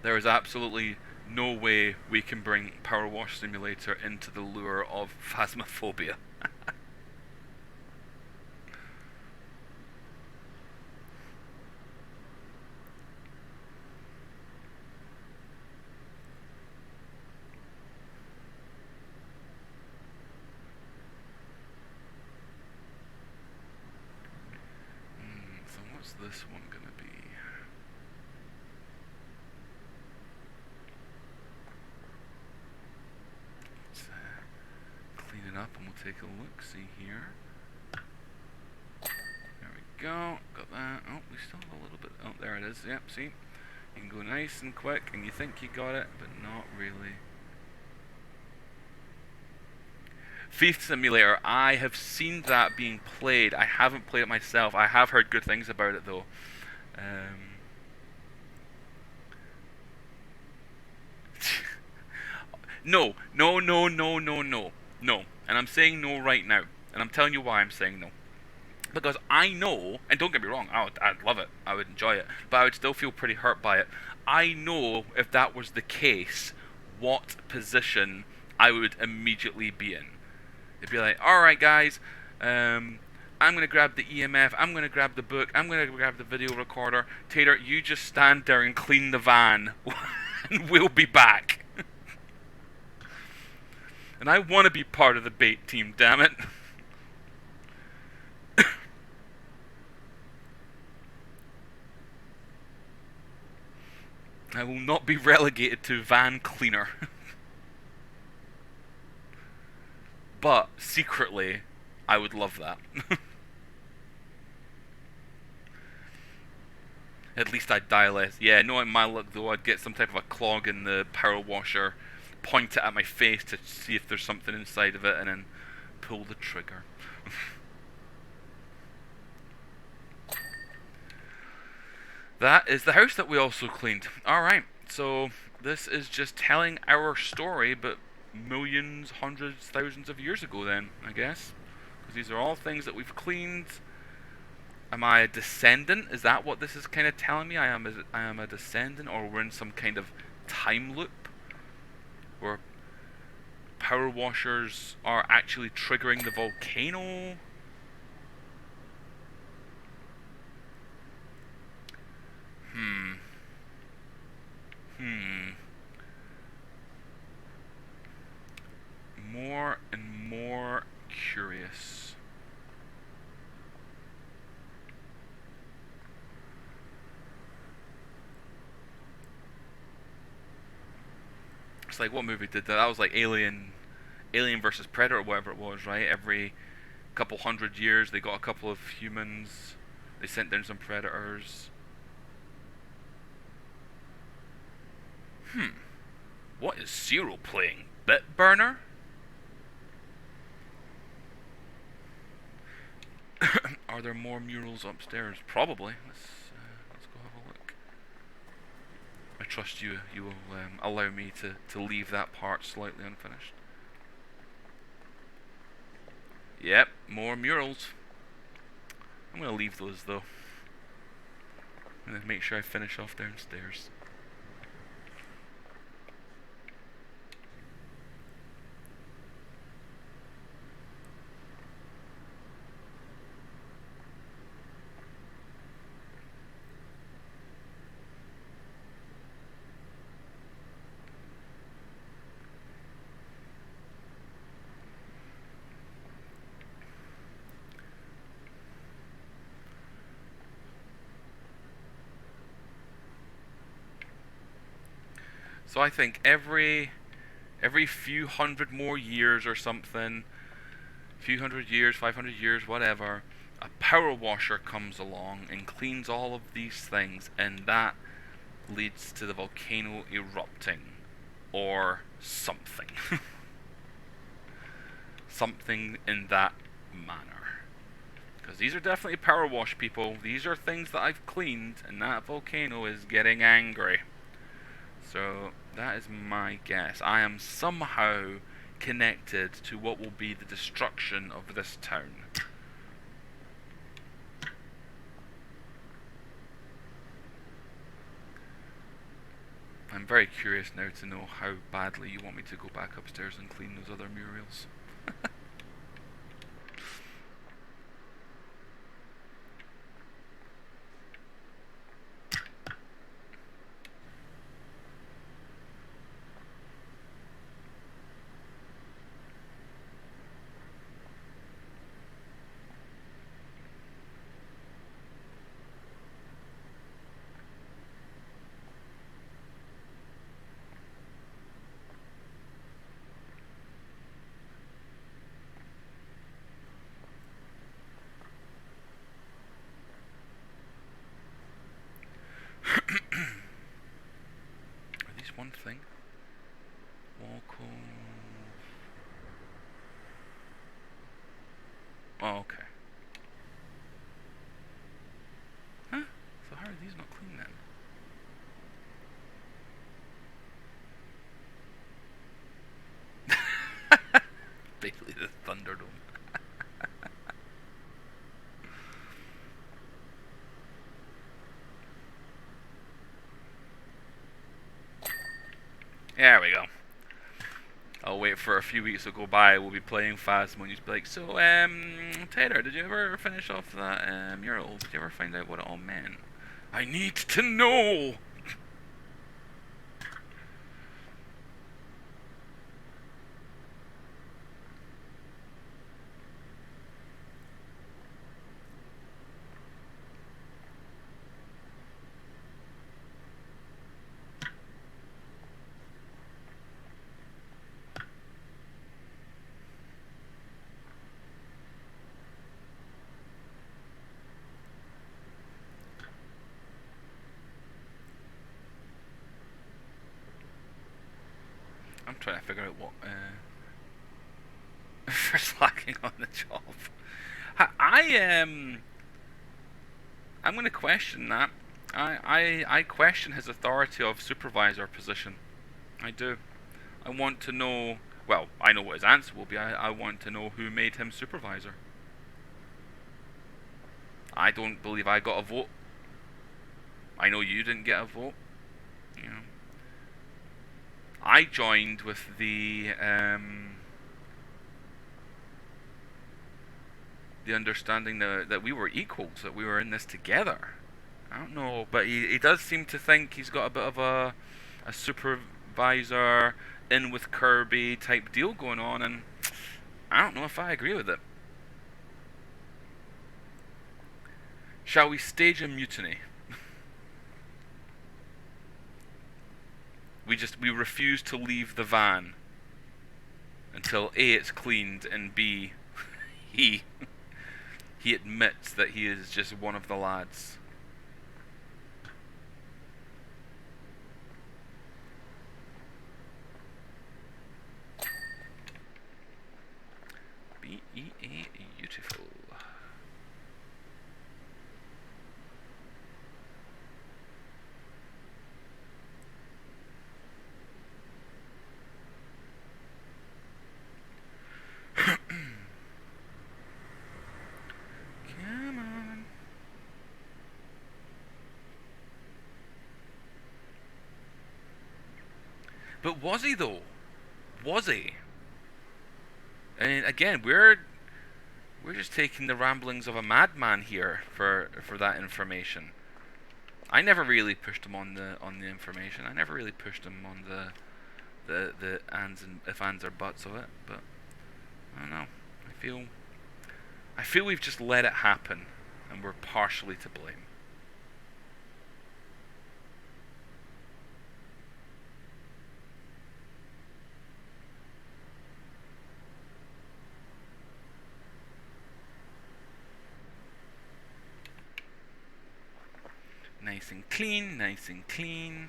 There is absolutely no way we can bring PowerWash Simulator into the lure of phasmophobia. So what's this one gonna be? Let's clean it up and we'll take a look. See here. There we go. Got that. Oh, we still have a little bit. Oh, there it is. Yep, see? You can go nice and quick and you think you got it, but not really. Thief Simulator, I have seen that being played. I haven't played it myself. I have heard good things about it though. No. And I'm saying no right now. And I'm telling you why I'm saying no. Because I know, and don't get me wrong, I'd love it. I would enjoy it. But I would still feel pretty hurt by it. I know if that was the case, what position I would immediately be in. It'd be like, alright guys, I'm going to grab the EMF, I'm going to grab the book, I'm going to grab the video recorder. Tater, you just stand there and clean the van, and we'll be back. And I want to be part of the bait team, damn it. I will not be relegated to van cleaner. But, secretly, I would love that. At least I'd die less. Yeah, knowing my luck though, I'd get some type of a clog in the power washer, point it at my face to see if there's something inside of it, and then pull the trigger. That is the house that we also cleaned. Alright, so this is just telling our story, but millions, hundreds, thousands of years ago then, I guess. Because these are all things that we've cleaned. Am I a descendant? Is that what this is kind of telling me? I am a descendant, or we're in some kind of time loop where power washers are actually triggering the volcano? Hmm. Hmm. More and more curious. It's like, what movie did that? That was like Alien versus Predator, or whatever it was, right? Every couple hundred years, they got a couple of humans. They sent down some predators. What is Cyril playing? Bit burner? Are there more murals upstairs? Probably. Let's go have a look. I trust you. You will allow me to leave that part slightly unfinished. Yep, more murals. I'm gonna leave those though. I'm gonna make sure I finish off downstairs. So I think every few hundred more years or something, few hundred years, 500 years, whatever, a power washer comes along and cleans all of these things, and that leads to the volcano erupting, or something. Something in that manner. Because these are definitely power wash people. These are things that I've cleaned, and that volcano is getting angry. So that is my guess. I am somehow connected to what will be the destruction of this town. I'm very curious now to know how badly you want me to go back upstairs and clean those other murals. Are these one thing? Walcove. Oh, okay. Huh? So how are these not clean then? Basically the Thunderdome. There we go. I'll wait for a few weeks to go by. We'll be playing Phasmo and you'll be like, so, Taylor, did you ever finish off that mural? Did you ever find out what it all meant? I need to know! I'm trying to figure out what, for slacking on the job. I'm gonna question that. I question his authority of supervisor position. I do. I want to know. Well, I know what his answer will be. I want to know who made him supervisor. I don't believe I got a vote. I know you didn't get a vote. You know, I joined with the understanding that we were equals, that we were in this together. I don't know, but he does seem to think he's got a bit of a supervisor in with Kirby type deal going on, and I don't know if I agree with it. Shall we stage a mutiny? We refuse to leave the van until A, it's cleaned, and B, he he admits that he is just one of the lads. B-E-A, beautiful. Come on. But was he though? Was he? And again, we're just taking the ramblings of a madman here for that information. I never really pushed him on the information. I never really pushed him on the ands and if ands or buts of it. But I don't know. I feel we've just let it happen, and we're partially to blame. Nice and clean, nice and clean.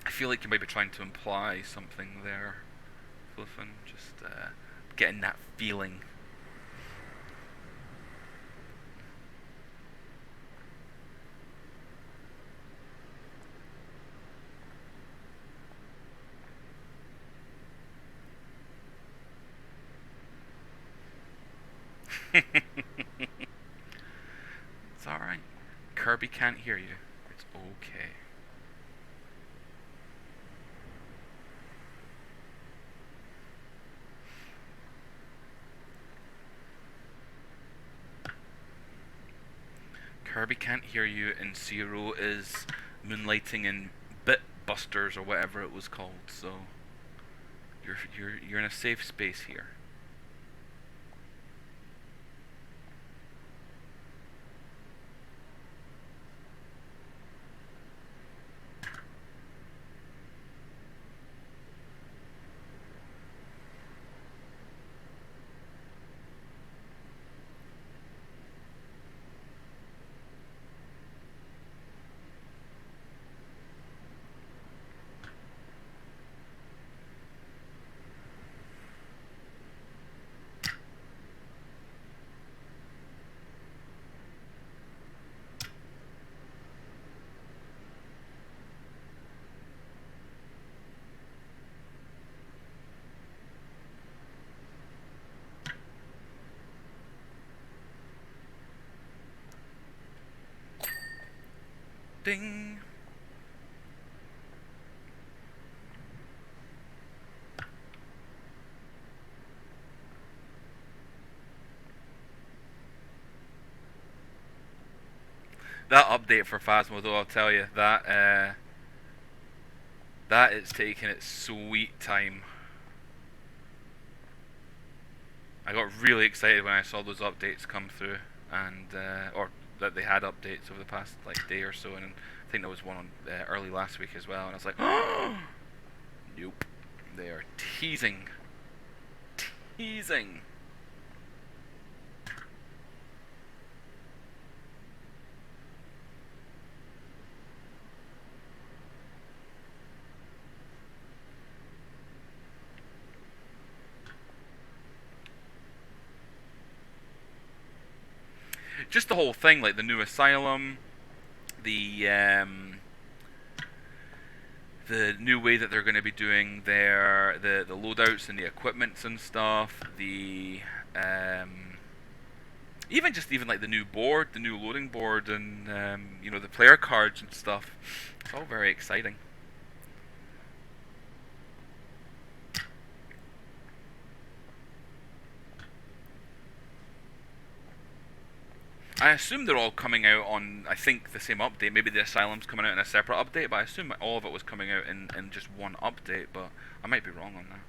I feel like you might be trying to imply something there, Fluffin. Just getting that feeling. It's alright. Kirby can't hear you. It's okay. Kirby can't hear you, and Zero is moonlighting in Bit Busters or whatever it was called. So you're in a safe space here. Ding. That update for Phasmo, though, I'll tell you that it's taken its sweet time. I got really excited when I saw those updates come through, and or that they had updates over the past like day or so, and I think there was one on early last week as well, and I was like, oh, nope, they are teasing. just the whole thing, like the new asylum, the new way that they're going to be doing the loadouts and the equipments and stuff, um, even like the new board, the new loading board, and the player cards and stuff. It's all very exciting. I assume they're all coming out on, I think, the same update. Maybe the Asylum's coming out in a separate update, but I assume all of it was coming out in just one update, but I might be wrong on that.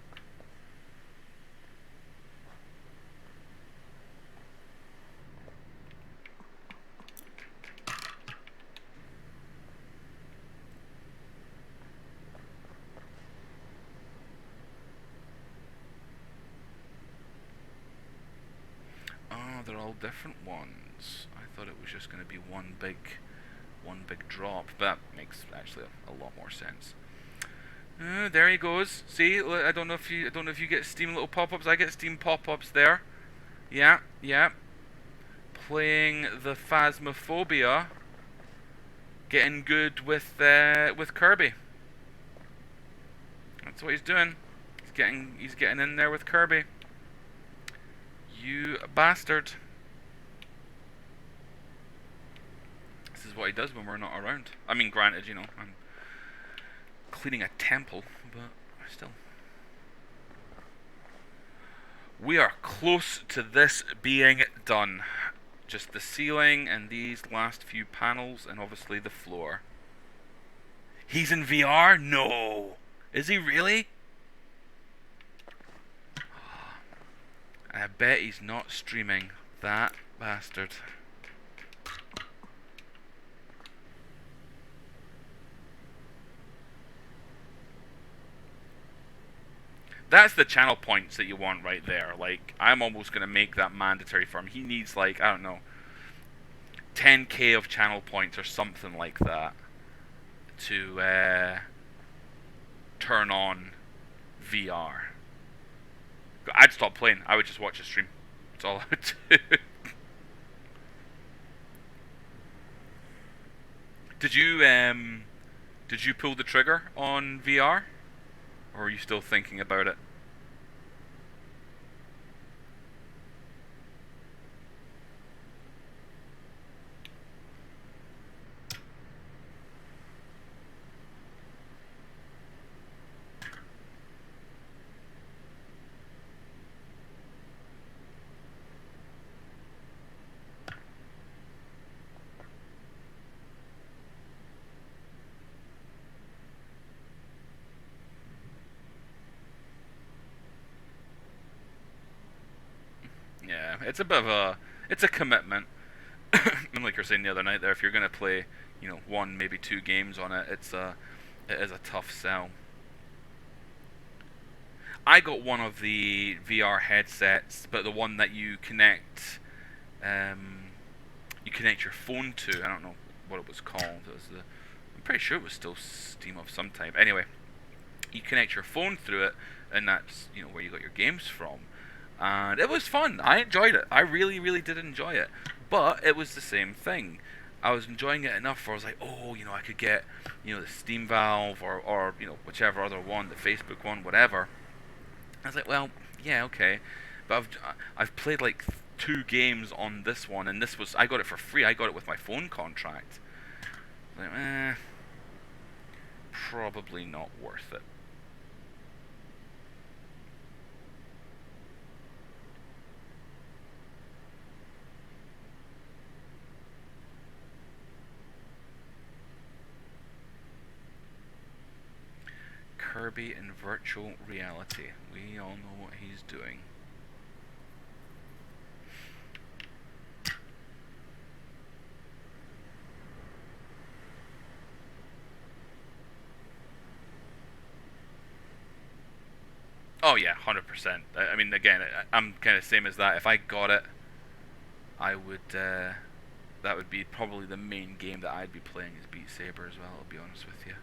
Oh, they're all different ones. I thought it was just going to be one big drop. That makes actually a lot more sense. There he goes. See, I don't know if you get Steam little pop-ups. I get Steam pop-ups there. Yeah, yeah. Playing the Phasmophobia. Getting good with Kirby. That's what he's doing. He's getting in there with Kirby. You bastard. This is what he does when we're not around. I mean, granted, I'm cleaning a temple, but still. We are close to this being done. Just the ceiling and these last few panels, and obviously the floor. He's in VR? No! Is he really? I bet he's not streaming. That bastard. That's the channel points that you want right there. Like, I'm almost going to make that mandatory for him. He needs, like, I don't know, 10k of channel points or something like that to turn on VR. I'd stop playing. I would just watch a stream. That's all I would do. Did you pull the trigger on VR? Or are you still thinking about it? Yeah, it's a bit of it's a commitment. And like you're saying the other night there, if you're gonna play, one, maybe two games on it, it is a tough sell. I got one of the VR headsets, but the one that you connect your phone to. I don't know what it was called. I'm pretty sure it was still Steam of some type. Anyway, you connect your phone through it, and that's where you got your games from. And it was fun. I enjoyed it. I really, really did enjoy it. But it was the same thing. I was enjoying it enough where I was like, oh, I could get, the Steam Valve or whichever other one, the Facebook one, whatever. I was like, well, yeah, okay. But I've played like two games on this one, and I got it for free. I got it with my phone contract. I was like, probably not worth it. Kirby in virtual reality. We all know what he's doing. Oh yeah, 100%. I mean, again, I'm kind of same as that. If I got it, I would. That would be probably the main game that I'd be playing is Beat Saber as well. I'll be honest with you.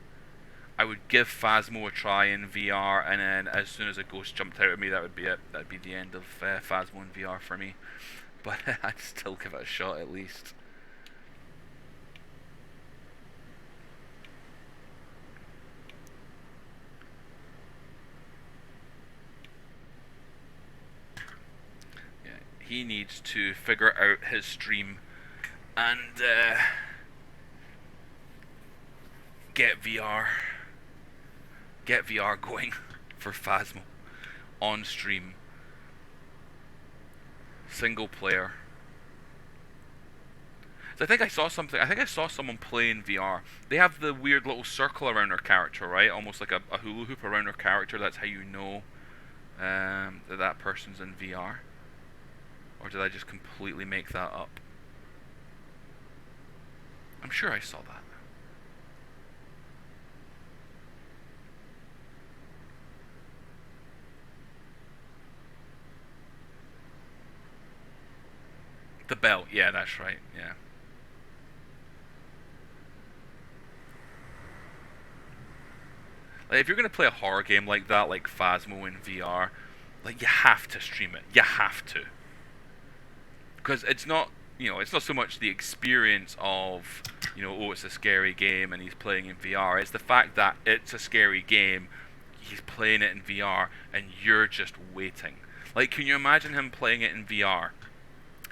I would give Phasmo a try in VR, and then as soon as a ghost jumped out at me, that would be it. That'd be the end of Phasmo in VR for me. but I'd still give it a shot at least. Yeah, he needs to figure out his stream and get VR going for Phasmo on stream, single player. So I think I saw something. I think I saw someone play in VR. They have the weird little circle around their character, right? Almost like a hula hoop around their character. That's how you know that person's in VR. Or did I just completely make that up? I'm sure I saw that. The belt, yeah, that's right, yeah. Like, if you're gonna play a horror game like that, like Phasmo in VR, like you have to stream it. You have to, because it's not, it's not so much the experience of, oh, it's a scary game and he's playing in VR. It's the fact that it's a scary game, he's playing it in VR, and you're just waiting. Like, can you imagine him playing it in VR,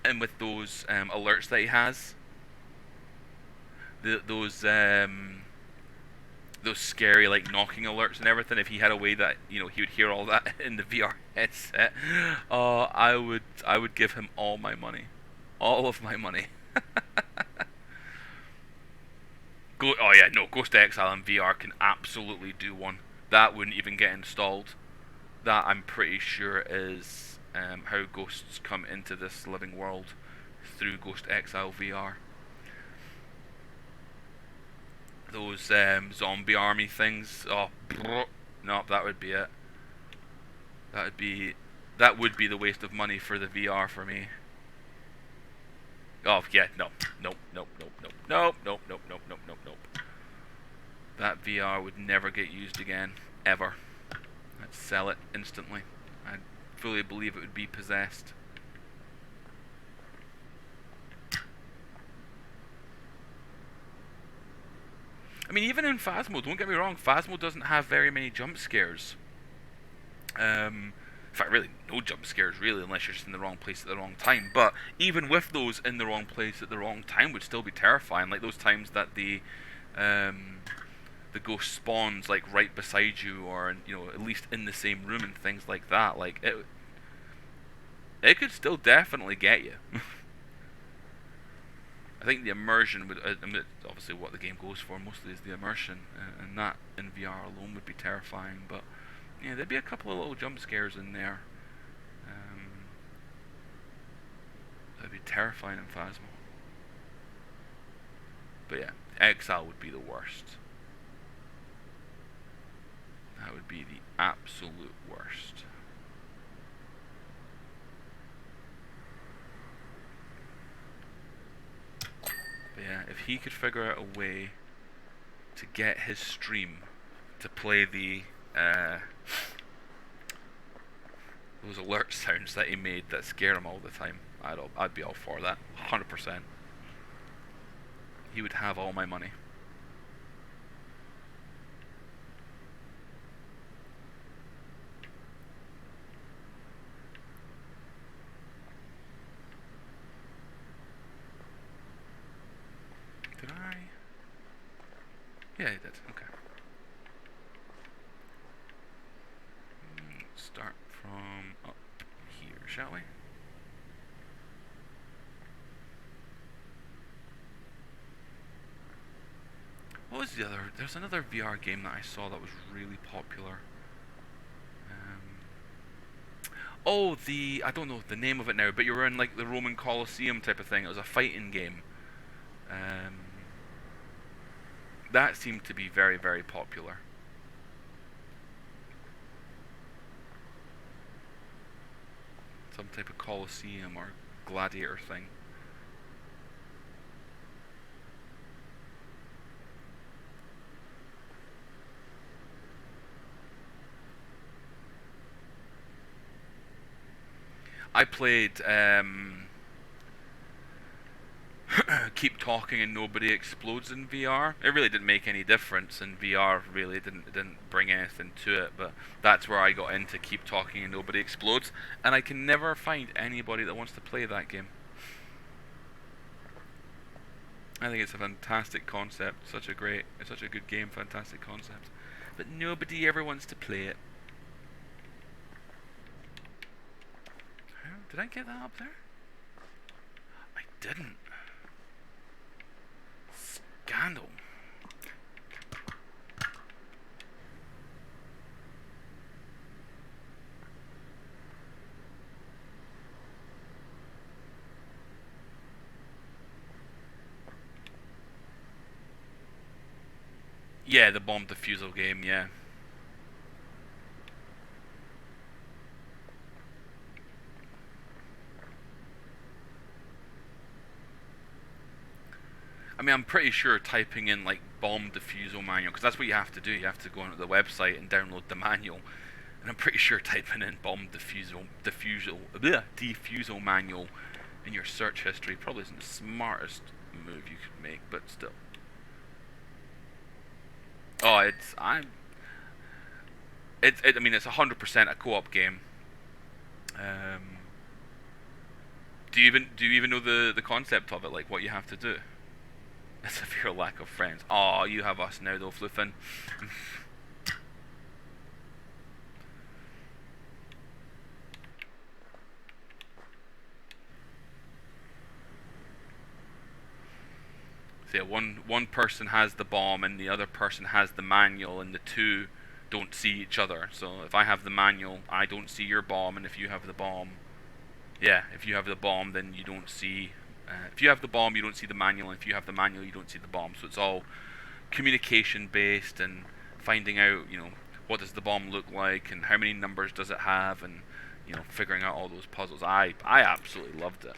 and with those alerts that he has, those scary like knocking alerts and everything. If he had a way that he would hear all that in the VR headset, I would give him all my money, all of my money. Oh yeah, no, Ghost Exile in VR can absolutely do one. That wouldn't even get installed. That I'm pretty sure is how ghosts come into this living world, through Ghost Exile VR. Those zombie army things. Oh, no, that would be it. That would be the waste of money for the VR for me. Oh yeah, no, nope, nope, nope, nope, nope, nope, nope, nope, nope, nope, nope. That VR would never get used again, ever. I'd sell it instantly. I fully believe it would be possessed. I mean, even in Phasmo, don't get me wrong, Phasmo doesn't have very many jump scares. In fact, really, no jump scares, really, unless you're just in the wrong place at the wrong time. But even with those in the wrong place at the wrong time would still be terrifying. Like those times that the ghost spawns like right beside you, or at least in the same room and things like that. Like it could still definitely get you. I think the immersion would, I mean, obviously what the game goes for mostly is the immersion, and that in VR alone would be terrifying. But yeah, there'd be a couple of little jump scares in there. That'd be terrifying in Phasmo. But yeah, Exile would be the worst. That would be the absolute worst. But yeah, if he could figure out a way to get his stream to play the those alert sounds that he made that scare him all the time, I'd be all for that, 100%. He would have all my money. Did I? Yeah, I did. Okay. Start from up here, shall we? What was the other? There's another VR game that I saw that was really popular. Oh, I don't know the name of it now, but you were in like the Roman Colosseum type of thing. It was a fighting game. Um, that seemed to be very, very popular. Some type of Colosseum or gladiator thing. I played keep talking and nobody explodes in VR. It really didn't make any difference in VR. Really didn't bring anything to it. But that's where I got into keep talking and nobody explodes. And I can never find anybody that wants to play that game. I think it's a fantastic concept. It's such a good game. Fantastic concept. But nobody ever wants to play it. Did I get that up there? I didn't. Scandal. Yeah, the bomb defusal game, yeah. I mean, I'm pretty sure typing in like bomb defusal manual, because that's what you have to do. You have to go onto the website and download the manual. And I'm pretty sure typing in bomb defusal manual in your search history probably isn't the smartest move you could make, but still. Oh, I mean, it's 100% a co-op game. Do you even know the concept of it, like what you have to do? A severe lack of friends. Oh, you have us now though, Floofin. So yeah, one person has the bomb and the other person has the manual, and the two don't see each other. So if I have the manual, I don't see your bomb, and if you have the bomb, yeah, if you have the bomb, then you don't see. If you have the bomb, you don't see the manual, and if you have the manual, you don't see the bomb. So it's all communication based and finding out, what does the bomb look like and how many numbers does it have, and figuring out all those puzzles. I absolutely loved it.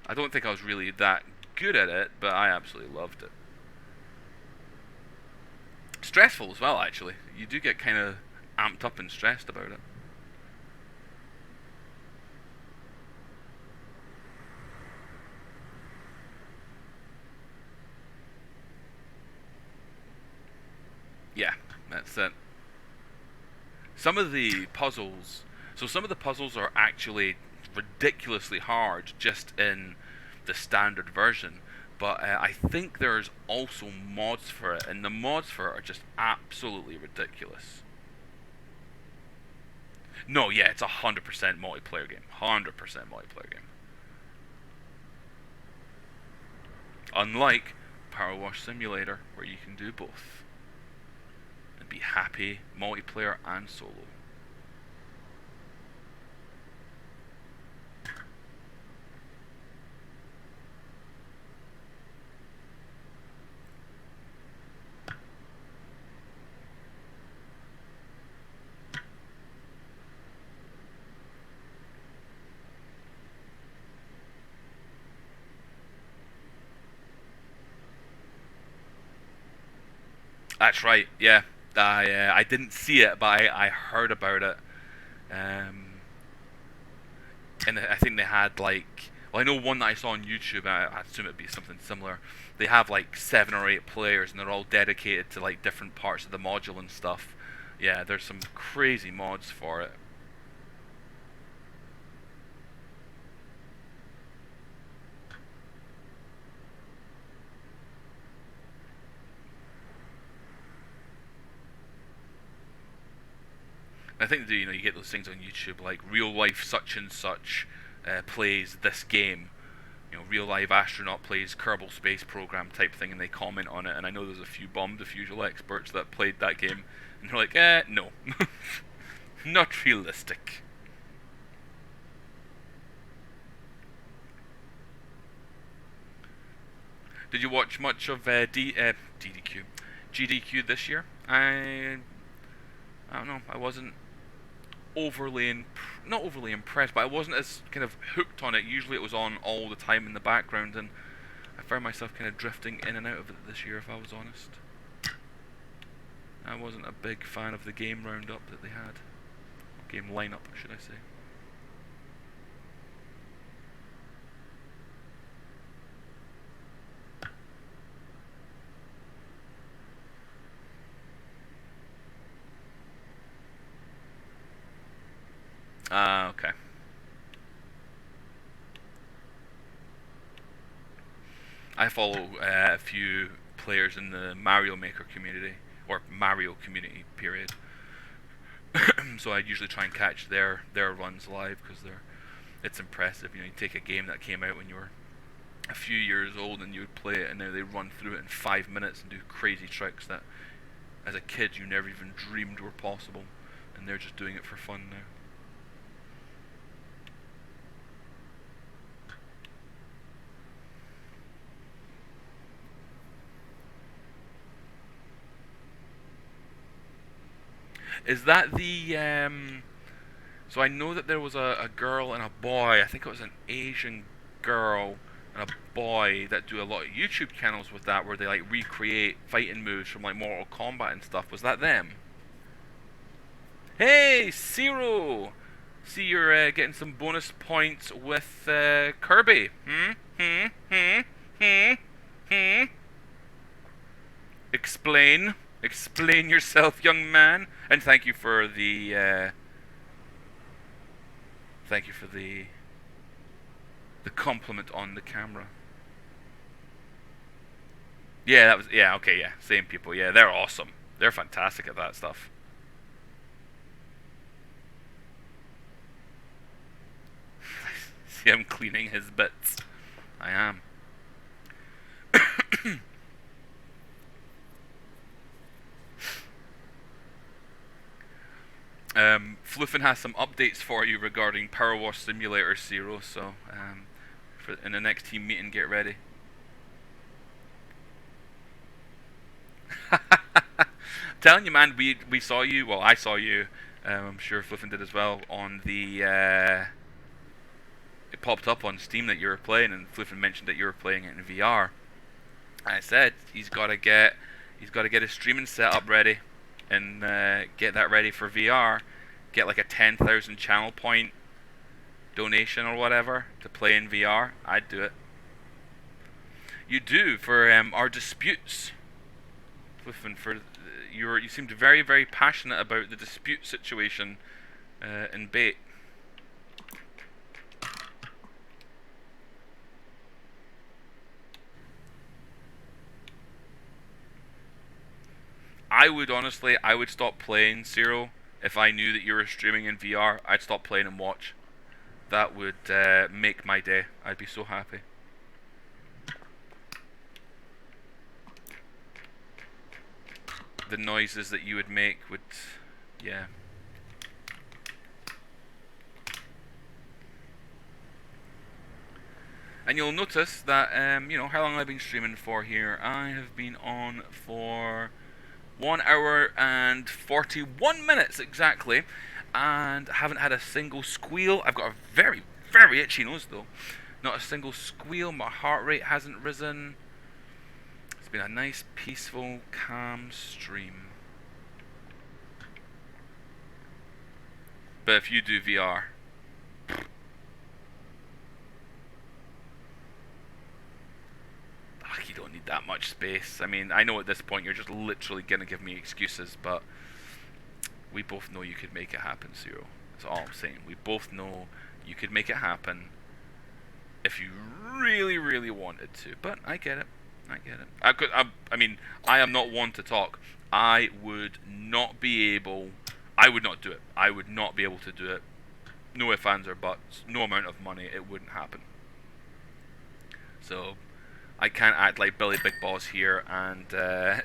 I don't think I was really that good at it, but I absolutely loved it. Stressful as well, actually. You do get kind of amped up and stressed about it. Yeah, that's it. Some of the puzzles, some of the puzzles are actually ridiculously hard just in the standard version, but I think there's also mods for it, and the mods for it are just absolutely ridiculous. No, yeah, it's 100% multiplayer game. 100% multiplayer game. Unlike PowerWash Simulator, where you can do both and be happy multiplayer and solo. That's right. Yeah, I didn't see it, but I heard about it. Um, and I think they had like, well, I know one that I saw on YouTube. I assume it'd be something similar. They have like 7 or 8 players, and they're all dedicated to like different parts of the module and stuff. Yeah, there's some crazy mods for it. I think they do. You get those things on YouTube like real life such and such plays this game. Real life astronaut plays Kerbal Space Program type thing, and they comment on it. And I know there's a few bomb defusal experts that played that game, and they're like, no, not realistic. Did you watch much of DDQ, GDQ this year? I don't know. I wasn't not overly impressed, but I wasn't as kind of hooked on it. Usually it was on all the time in the background, and I found myself kind of drifting in and out of it this year, if I was honest. I wasn't a big fan of the game roundup that they had. Game lineup, should I say. I follow a few players in the Mario Maker community, or Mario community, period. So I usually try and catch their runs live because it's impressive. You know, you take a game that came out when you were a few years old and you would play it, and now they run through it in 5 minutes and do crazy tricks that, as a kid, you never even dreamed were possible, and they're just doing it for fun now. Is that the So I know that there was a girl and a boy. I think it was an Asian girl and a boy that do a lot of YouTube channels with that, where they like recreate fighting moves from like Mortal Kombat and stuff. Was that them? Hey, Zero! See, you're getting some bonus points with Kirby. Hmm? Hmm? Hmm? Hmm? Hmm? Explain. Explain yourself, young man. And thank you for the thank you for the compliment on the camera. Yeah, that was, yeah, okay, yeah, same people. Yeah, they're awesome. They're fantastic at that stuff. See him cleaning his bits. I am. Fluffin has some updates for you regarding PowerWash Simulator 0, so for in the next team meeting, get ready. Telling you, man, we saw you. Well, I saw you. I'm sure Fluffin did as well. On the it popped up on Steam that you were playing, and Fluffin mentioned that you were playing it in VR. And I said he's got to get his streaming setup ready, and get that ready for VR. Get like a 10,000 channel point donation or whatever to play in VR. I'd do it. You do for our disputes. Fluffin, for you seemed very passionate about the dispute situation in Bait. I would honestly, I would stop playing Zero if I knew that you were streaming in VR. I'd stop playing and watch. That would make my day. I'd be so happy. The noises that you would make would, yeah. And you'll notice that, you know, how long have I been streaming for here? I have been on for 1 hour and 41 minutes exactly, and haven't had a single squeal. I've got a very itchy nose though. Not a single squeal. My heart rate hasn't risen. It's been a nice, peaceful, calm stream. But if you do VR, you don't need that much space. I mean, I know at this point you're just literally gonna give me excuses, but we both know you could make it happen, Zero. That's all I'm saying. We both know you could make it happen if you really wanted to. But I get it. I get it. I mean, I am not one to talk. I would not be able. I would not do it. I would not be able to do it. No ifs, ands, or buts. No amount of money. It wouldn't happen. So I can't act like Billy Big Balls here and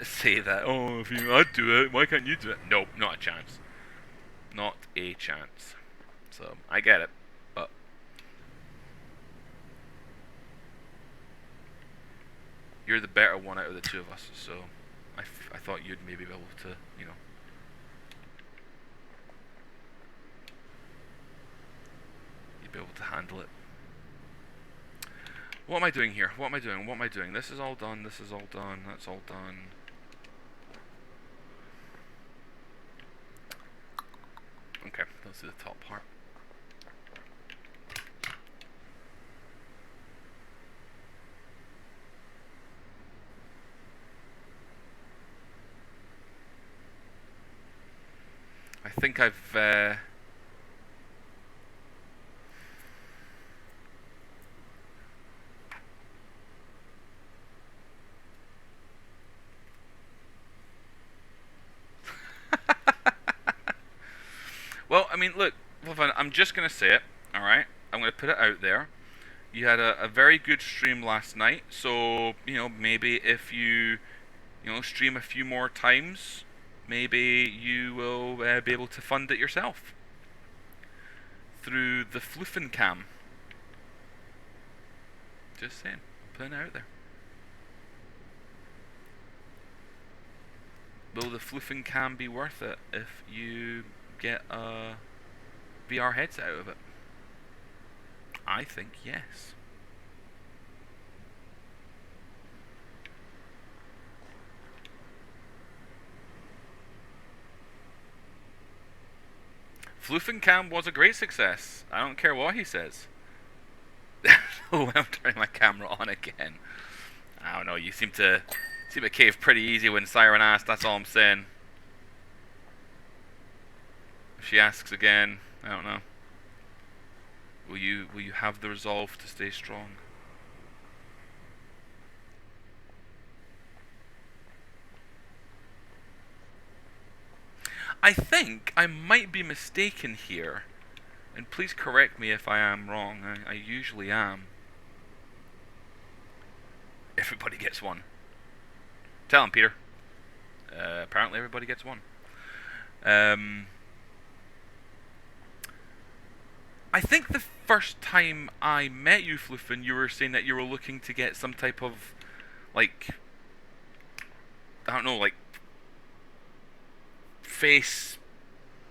say that, oh, if I'd do it, why can't you do it? Nope, not a chance. Not a chance. So, I get it, but you're the better one out of the two of us, so I thought you'd maybe be able to, you know. You'd be able to handle it. What am I doing here? What am I doing? What am I doing? This is all done. This is all done. That's all done. Okay, let's do the top part. I think I've... mean, look, Wolfman, I'm just gonna say it. All right, I'm gonna put it out there. You had a very good stream last night, so maybe if you stream a few more times, maybe you will be able to fund it yourself through the Fluffen Cam. Just saying, putting it out there. Will the Fluffen Cam be worth it if you get a VR headset out of it? I think yes. Fluffencam was a great success. I don't care what he says. Oh, I'm turning my camera on again. I don't know, you seem to cave pretty easy when Siren asked, that's all I'm saying. If she asks again, I don't know. Will you have the resolve to stay strong? I think I might be mistaken here, and please correct me if I am wrong. I usually am. Everybody gets one. Tell him, Peter. Apparently everybody gets one. I think the first time I met you, Fluffen, you were saying that you were looking to get some type of, like, I don't know, like, face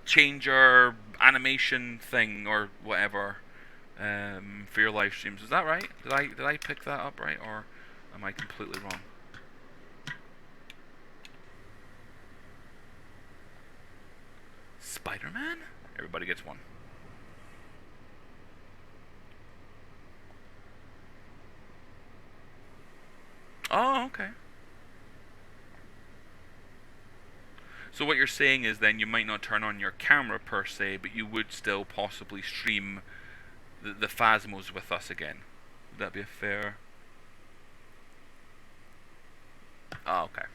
changer animation thing or whatever for your live streams. Is that right? Did I pick that up right, or am I completely wrong? Spider-Man? Everybody gets one. Oh, okay. So what you're saying is then you might not turn on your camera per se, but you would still possibly stream the Phasmos with us again. Would that be a fair... Oh, okay.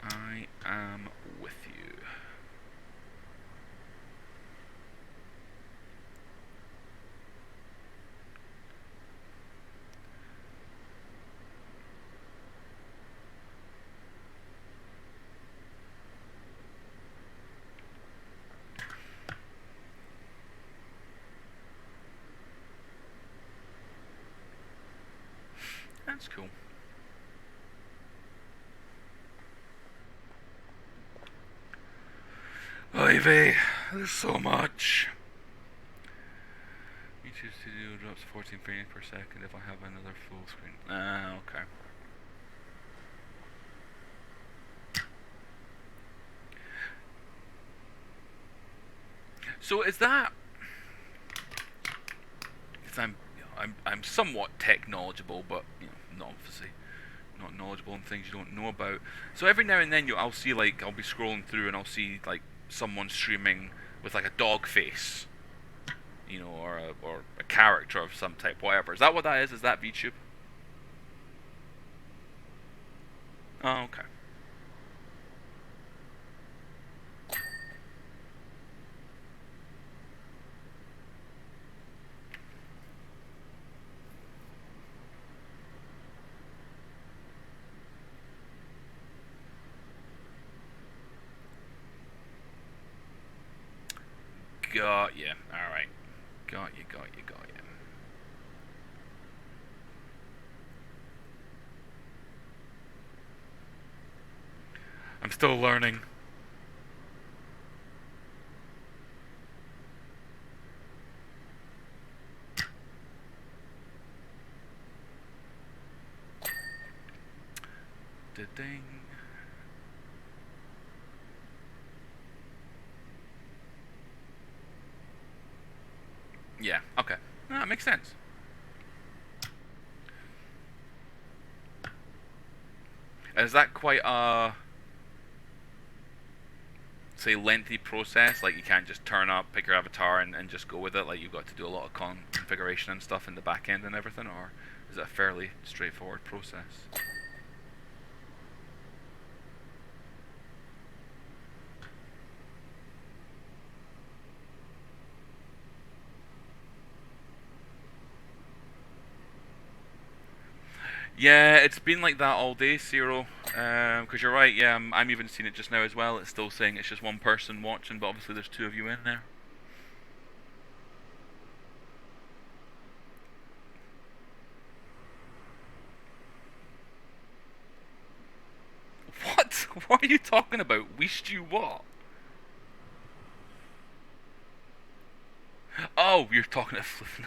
I am with you. That's cool. Ivy, there's so much. YouTube Studio drops 14 frames per second if I have another full screen. Ah, okay. So is that? Because I'm somewhat tech knowledgeable, but not obviously not knowledgeable in things you don't know about. So every now and then I'll see, like, I'll be scrolling through and I'll see like someone streaming with like a dog face, or a character of some type, whatever. Is that what that is? Is that VTube? Oh, okay. Got ya. Alright. Got you. I'm still learning. Ding. Yeah, okay. That makes sense. Is that quite a, say, lengthy process? Like, you can't just turn up, pick your avatar, and just go with it? Like, you've got to do a lot of configuration and stuff in the back end and everything? Or is a fairly straightforward process. Yeah, it's been like that all day, Cyril. Because you're right. Yeah, I'm even seeing it just now as well. It's still saying it's just one person watching, but obviously there's two of you in there. What? What are you talking about? Wished you what? Oh, you're talking to Flippin.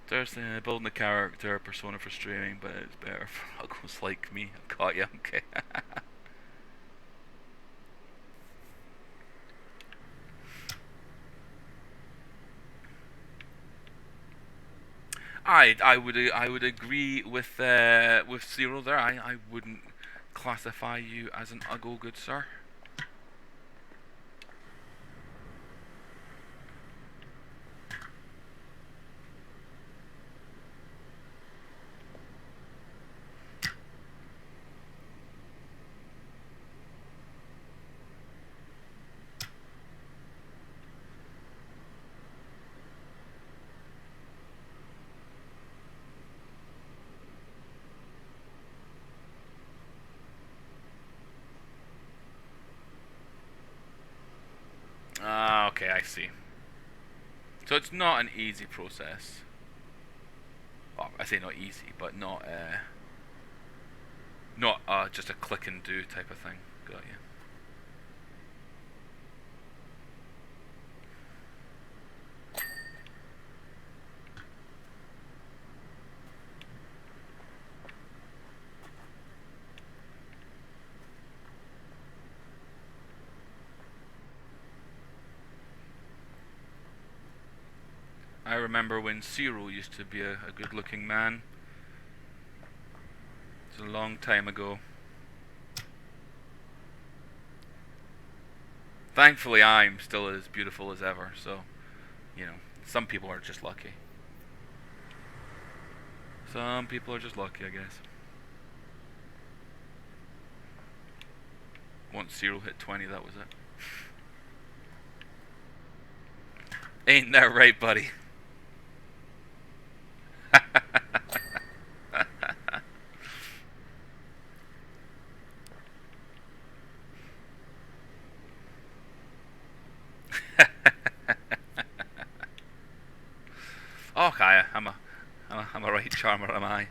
There's building a character, persona for streaming, but it's better for uggos like me. Got ya, okay. I would agree with Zero there. I wouldn't classify you as an uggo, good sir. Ah, okay, I see. So it's not an easy process. Well, I say not easy, but not just a click and do type of thing. Got you. I remember when Cyril used to be a good-looking man. It's a long time ago. Thankfully, I'm still as beautiful as ever. So, you know, some people are just lucky. Some people are just lucky, I guess. Once Cyril hit 20, that was it. Ain't that right, buddy? Oh, Kaya, I'm a right charmer, am I?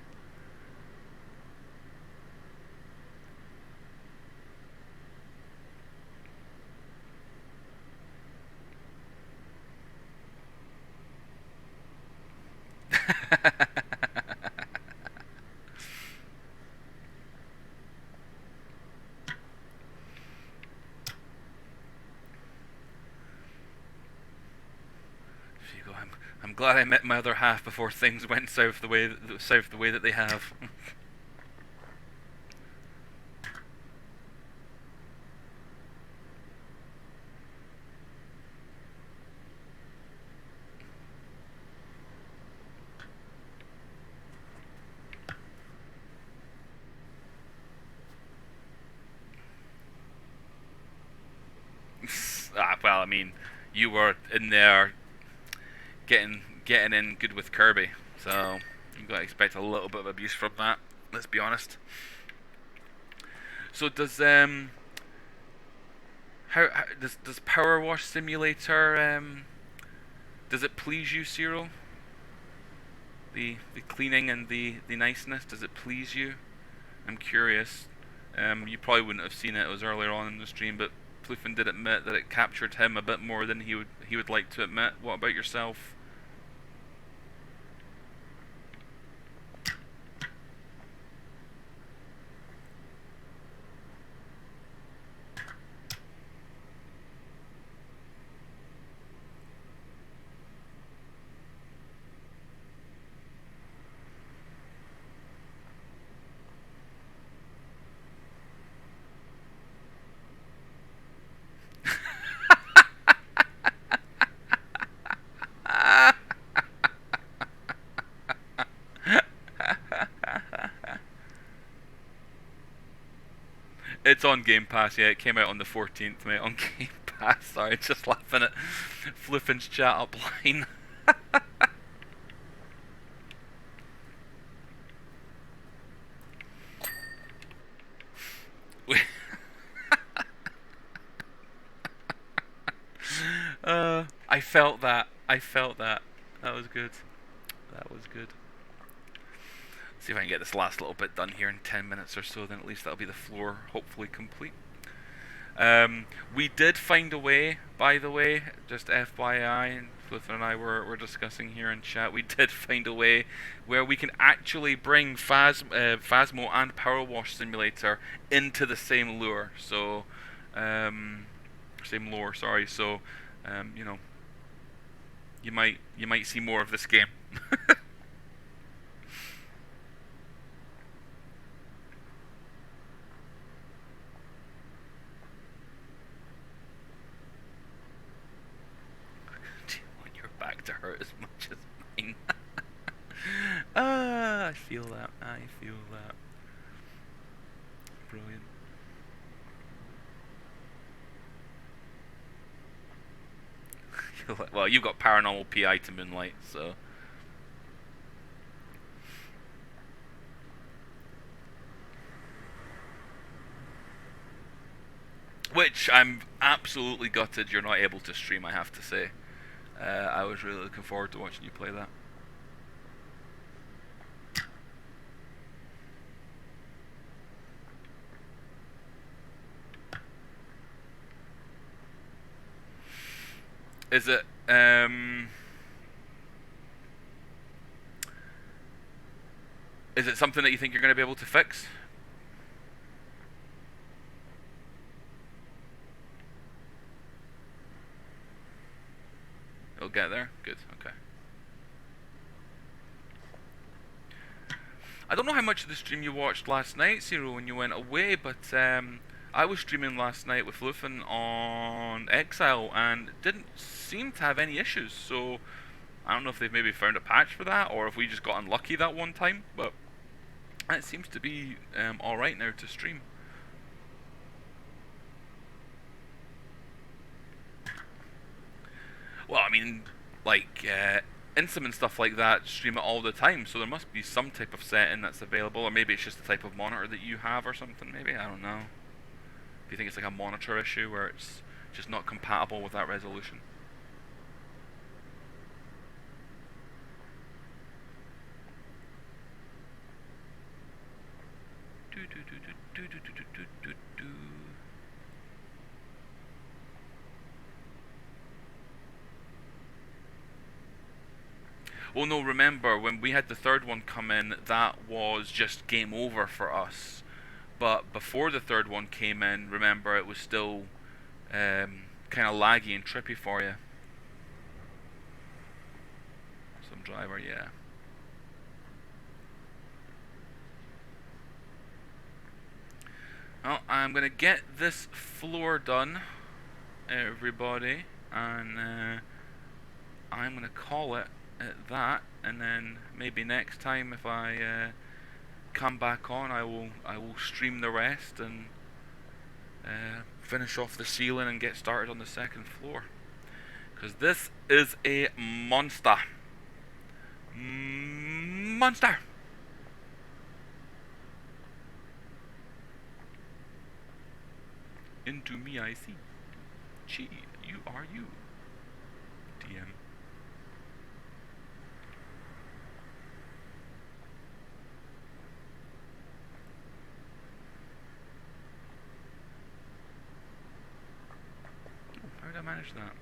I'm glad I met my other half before things went south the way that they have. Well, I mean, you were in there getting in good with Kirby, so you got to expect a little bit of abuse from that. Let's be honest. So does PowerWash Simulator does it please you, Cyril? The cleaning and the niceness, does it please you? I'm curious. You probably wouldn't have seen it. It was earlier on in the stream, but Floofin did admit that it captured him a bit more than he would like to admit. What about yourself? It's on Game Pass. Yeah, it came out on the 14th, mate. On Game Pass. Sorry, just laughing at Fluffin's chat upline. I felt that. I felt that. That was good. That was good. See if I can get this last little bit done here in 10 minutes or so, then at least that'll be the floor hopefully complete. We did find a way, by the way, just FYI, and Fluffin and I were discussing here in chat, we did find a way where we can actually bring Phasmo and PowerWash Simulator into the same lure. So, same lore, sorry. So, you know, you might see more of this game. Back to hurt as much as mine. I feel that. I feel that. Brilliant. Well, you've got paranormal PI to Moonlight, so. Which I'm absolutely gutted you're not able to stream, I have to say. I was really looking forward to watching you play that. Is it, is it something that you think you're going to be able to fix? It'll get there? Good, okay. I don't know how much of the stream you watched last night, Zero, when you went away, but I was streaming last night with Luffin on Exile and didn't seem to have any issues, so I don't know if they've maybe found a patch for that or if we just got unlucky that one time, but it seems to be alright now to stream. Well, I mean, like, Insym and stuff like that stream it all the time, so there must be some type of setting that's available, or maybe it's just the type of monitor that you have or something, maybe, I don't know. Do you think it's like a monitor issue where it's just not compatible with that resolution? Well, no, remember, when we had the third one come in, that was just game over for us. But before the third one came in, remember, it was still kind of laggy and trippy for you. Some driver, yeah. Well, I'm going to get this floor done, everybody, and I'm going to call it at that, and then maybe next time if I come back on, I will stream the rest and finish off the ceiling and get started on the second floor, because this is a monster. Monster. Into me I see. Chi, you are you. DM. How did I manage that?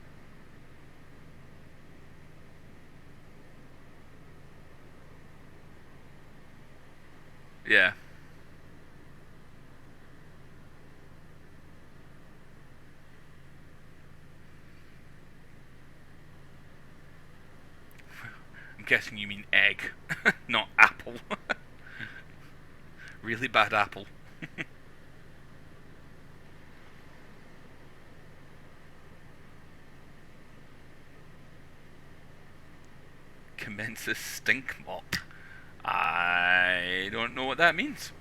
Yeah. I'm guessing you mean egg, not apple. Really bad apple. Commences stink mop. I don't know what that means.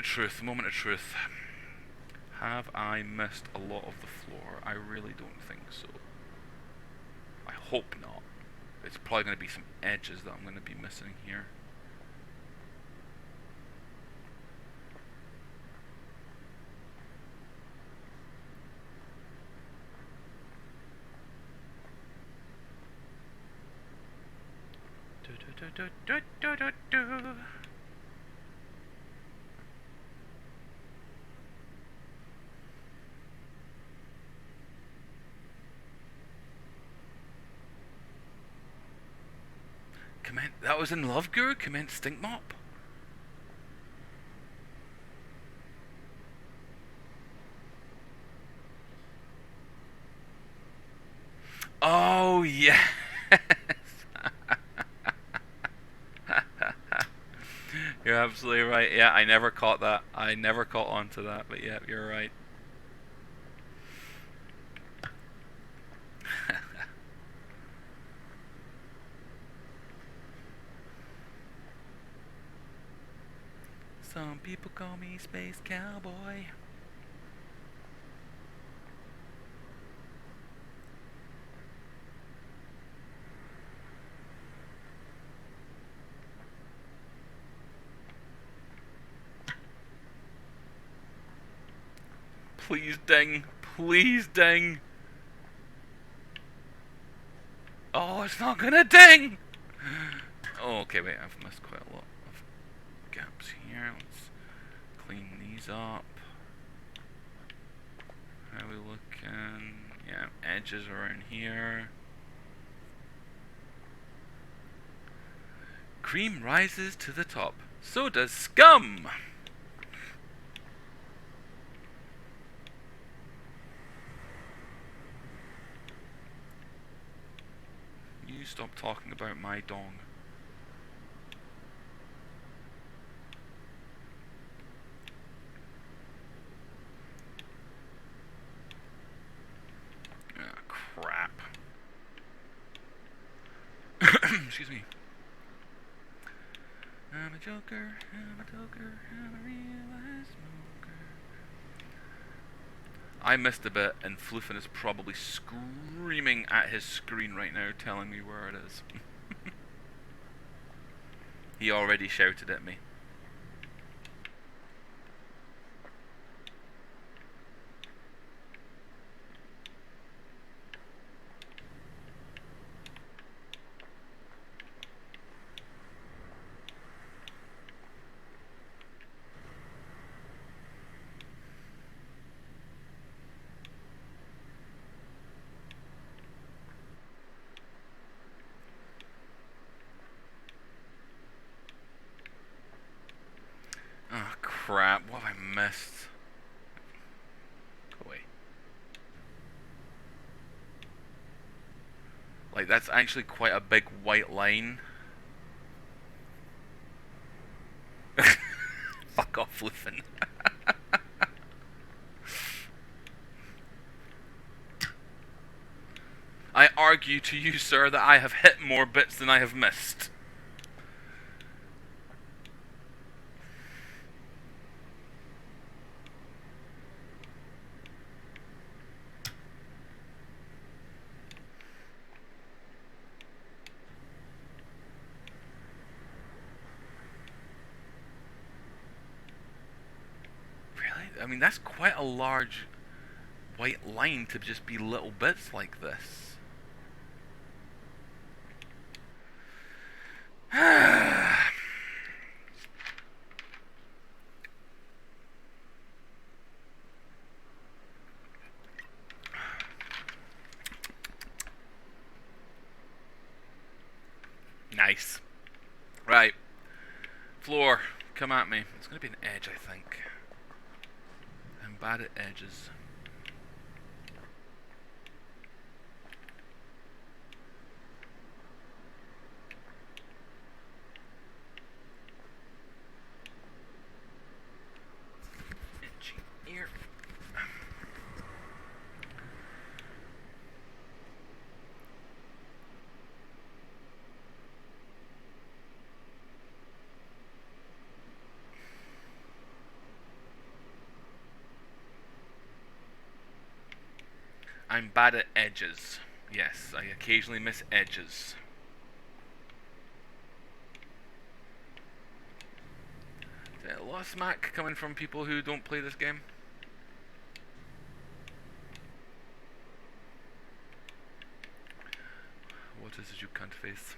of truth, moment of truth. Have I missed a lot of the floor? I really don't think so. I hope not. It's probably going to be some edges that I'm going to be missing here. That was in Love Guru? Comment Stink Mop? Oh, yes! You're absolutely right. Yeah, I never caught that. I never caught on to that, but yeah, you're right. Some people call me Space Cowboy. Please ding. Please ding. Oh, it's not gonna ding! Oh, okay, wait, I've missed quite a lot of gaps here. Let's clean these up. How are we looking? Yeah, edges around here. Cream rises to the top. So does scum! You stop talking about my dong. Ah, crap. Excuse me. I'm a joker, I'm a joker, I'm a real smoker. I missed a bit, and Floofin is probably screaming at his screen right now, telling me where it is. He already shouted at me. Oh crap, what have I missed? Go away. Like, that's actually quite a big white line. Fuck off, Floofin. I argue to you, sir, that I have hit more bits than I have missed. Really? I mean, that's quite a large white line to just be little bits like this. Nice. Right. Floor, come at me. It's going to be an edge, I think. I'm bad at edges. Itchy ear. I'm bad at edges. Yes, I occasionally miss edges. Is there a lot of smack coming from people who don't play this game? What is it, you cunt face?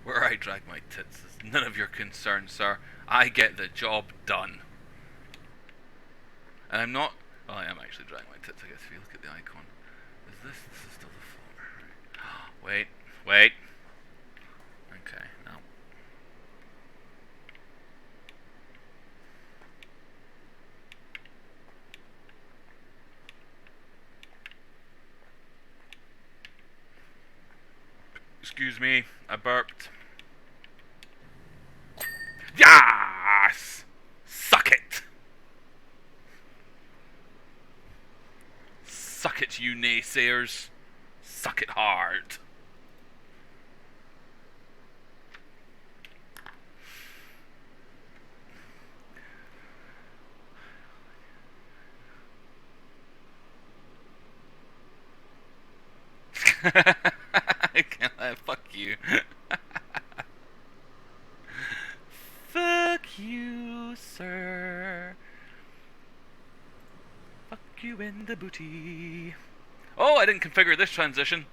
Where I drag my tits is none of your concern, sir. I get the job done. And I'm not... Well, I am actually dragging my tits, I guess, if you look at the icon. This is still the floor. Right. Wait. Okay, now. Excuse me, I burped. Yes! Suck it! Suck it, you naysayers. Suck it hard. Fuck you. Fuck you, sir. Fuck you in the booty. Oh, I didn't configure this transition.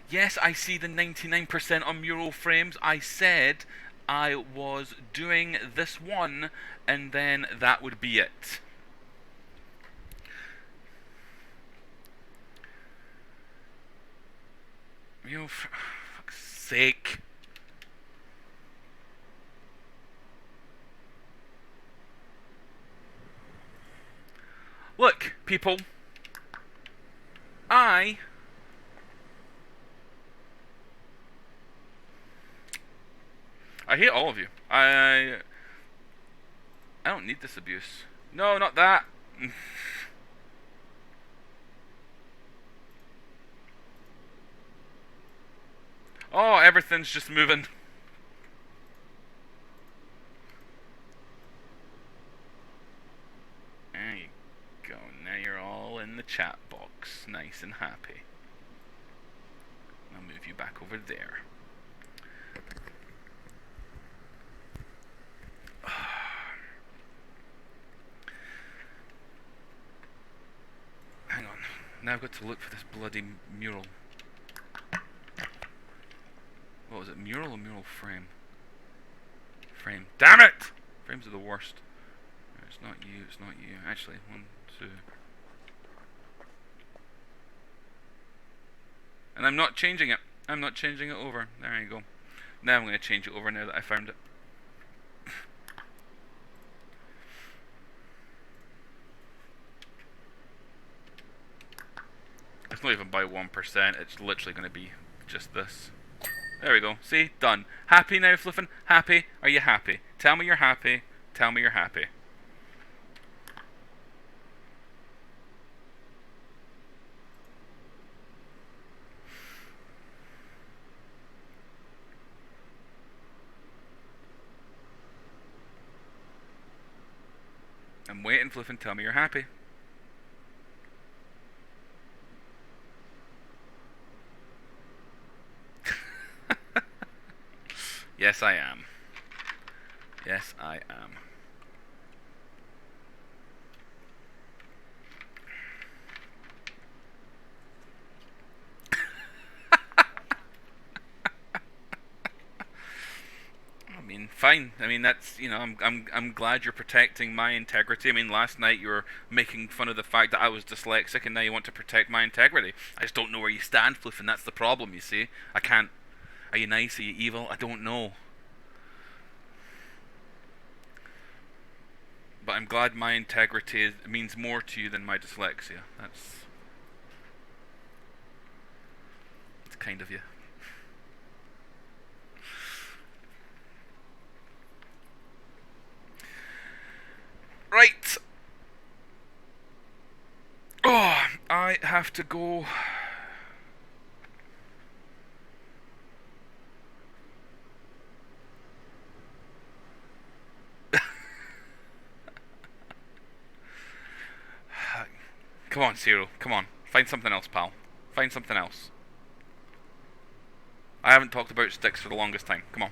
Yes, I see the 99% on mural frames. I said I was doing this one, and then that would be it. You know, for fuck's sake. Look, people. I hate all of you. I don't need this abuse. No, not that. Oh, everything's just moving. There you go. Now you're all in the chat box, nice and happy. I'll move you back over there. Hang on. Now I've got to look for this bloody mural. What was it? Mural or mural frame? Frame. Damn it! Frames are the worst. It's not you, it's not you. Actually, 1, 2. And I'm not changing it. I'm not changing it over. There you go. Now I'm going to change it over now that I found it. It's not even by 1%. It's literally going to be just this. There we go. See? Done. Happy now, Fliffin? Happy? Are you happy? Tell me you're happy. Tell me you're happy. I'm waiting, Fliffin. Tell me you're happy. Yes, I am. Yes, I am. fine. I mean, that's, I'm glad you're protecting my integrity. I mean, last night you were making fun of the fact that I was dyslexic, and now you want to protect my integrity. I just don't know where you stand, Fliff, and that's the problem. You see, I can't. Are you nice? Are you evil? I don't know. But I'm glad my integrity means more to you than my dyslexia. That's kind of you. Right. Oh, I have to go. Come on, Cyril. Come on. Find something else, pal. Find something else. I haven't talked about sticks for the longest time. Come on.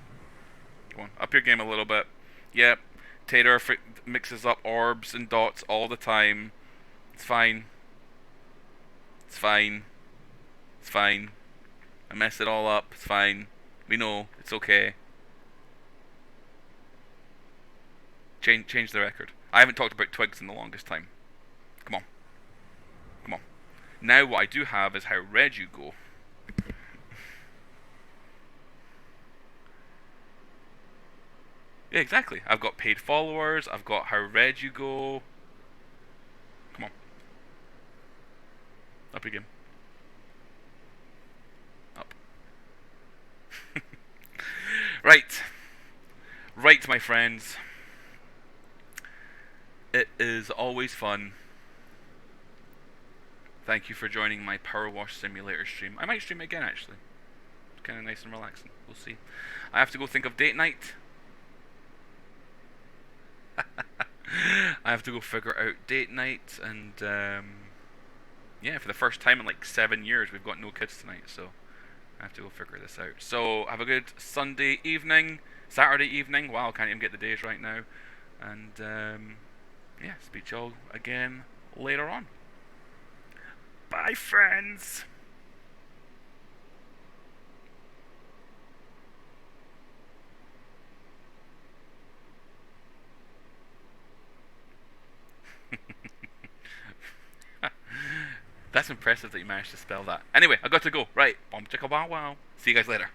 Come on. Up your game a little bit. Yep. Tater mixes up orbs and dots all the time. It's fine. It's fine. It's fine. I mess it all up. It's fine. We know. It's okay. Change the record. I haven't talked about twigs in the longest time. Come on. Come on. Now what I do have is how red you go. Yeah, exactly. I've got paid followers. I've got how red you go. Come on. Up again. Up. Right. Right, my friends. It is always fun. Thank you for joining my PowerWash Simulator stream. I might stream it again, actually. It's kind of nice and relaxing. We'll see. I have to go think of date night. I have to go figure out date night, and yeah, for the first time in like 7 years, we've got no kids tonight, so I have to go figure this out. So have a good Sunday evening, Saturday evening. Wow, I can't even get the days right now. And yeah, speak to y'all again later on. Bye, friends. That's impressive that you managed to spell that. Anyway, I got to go. Right. Bom chicka wow wow. See you guys later.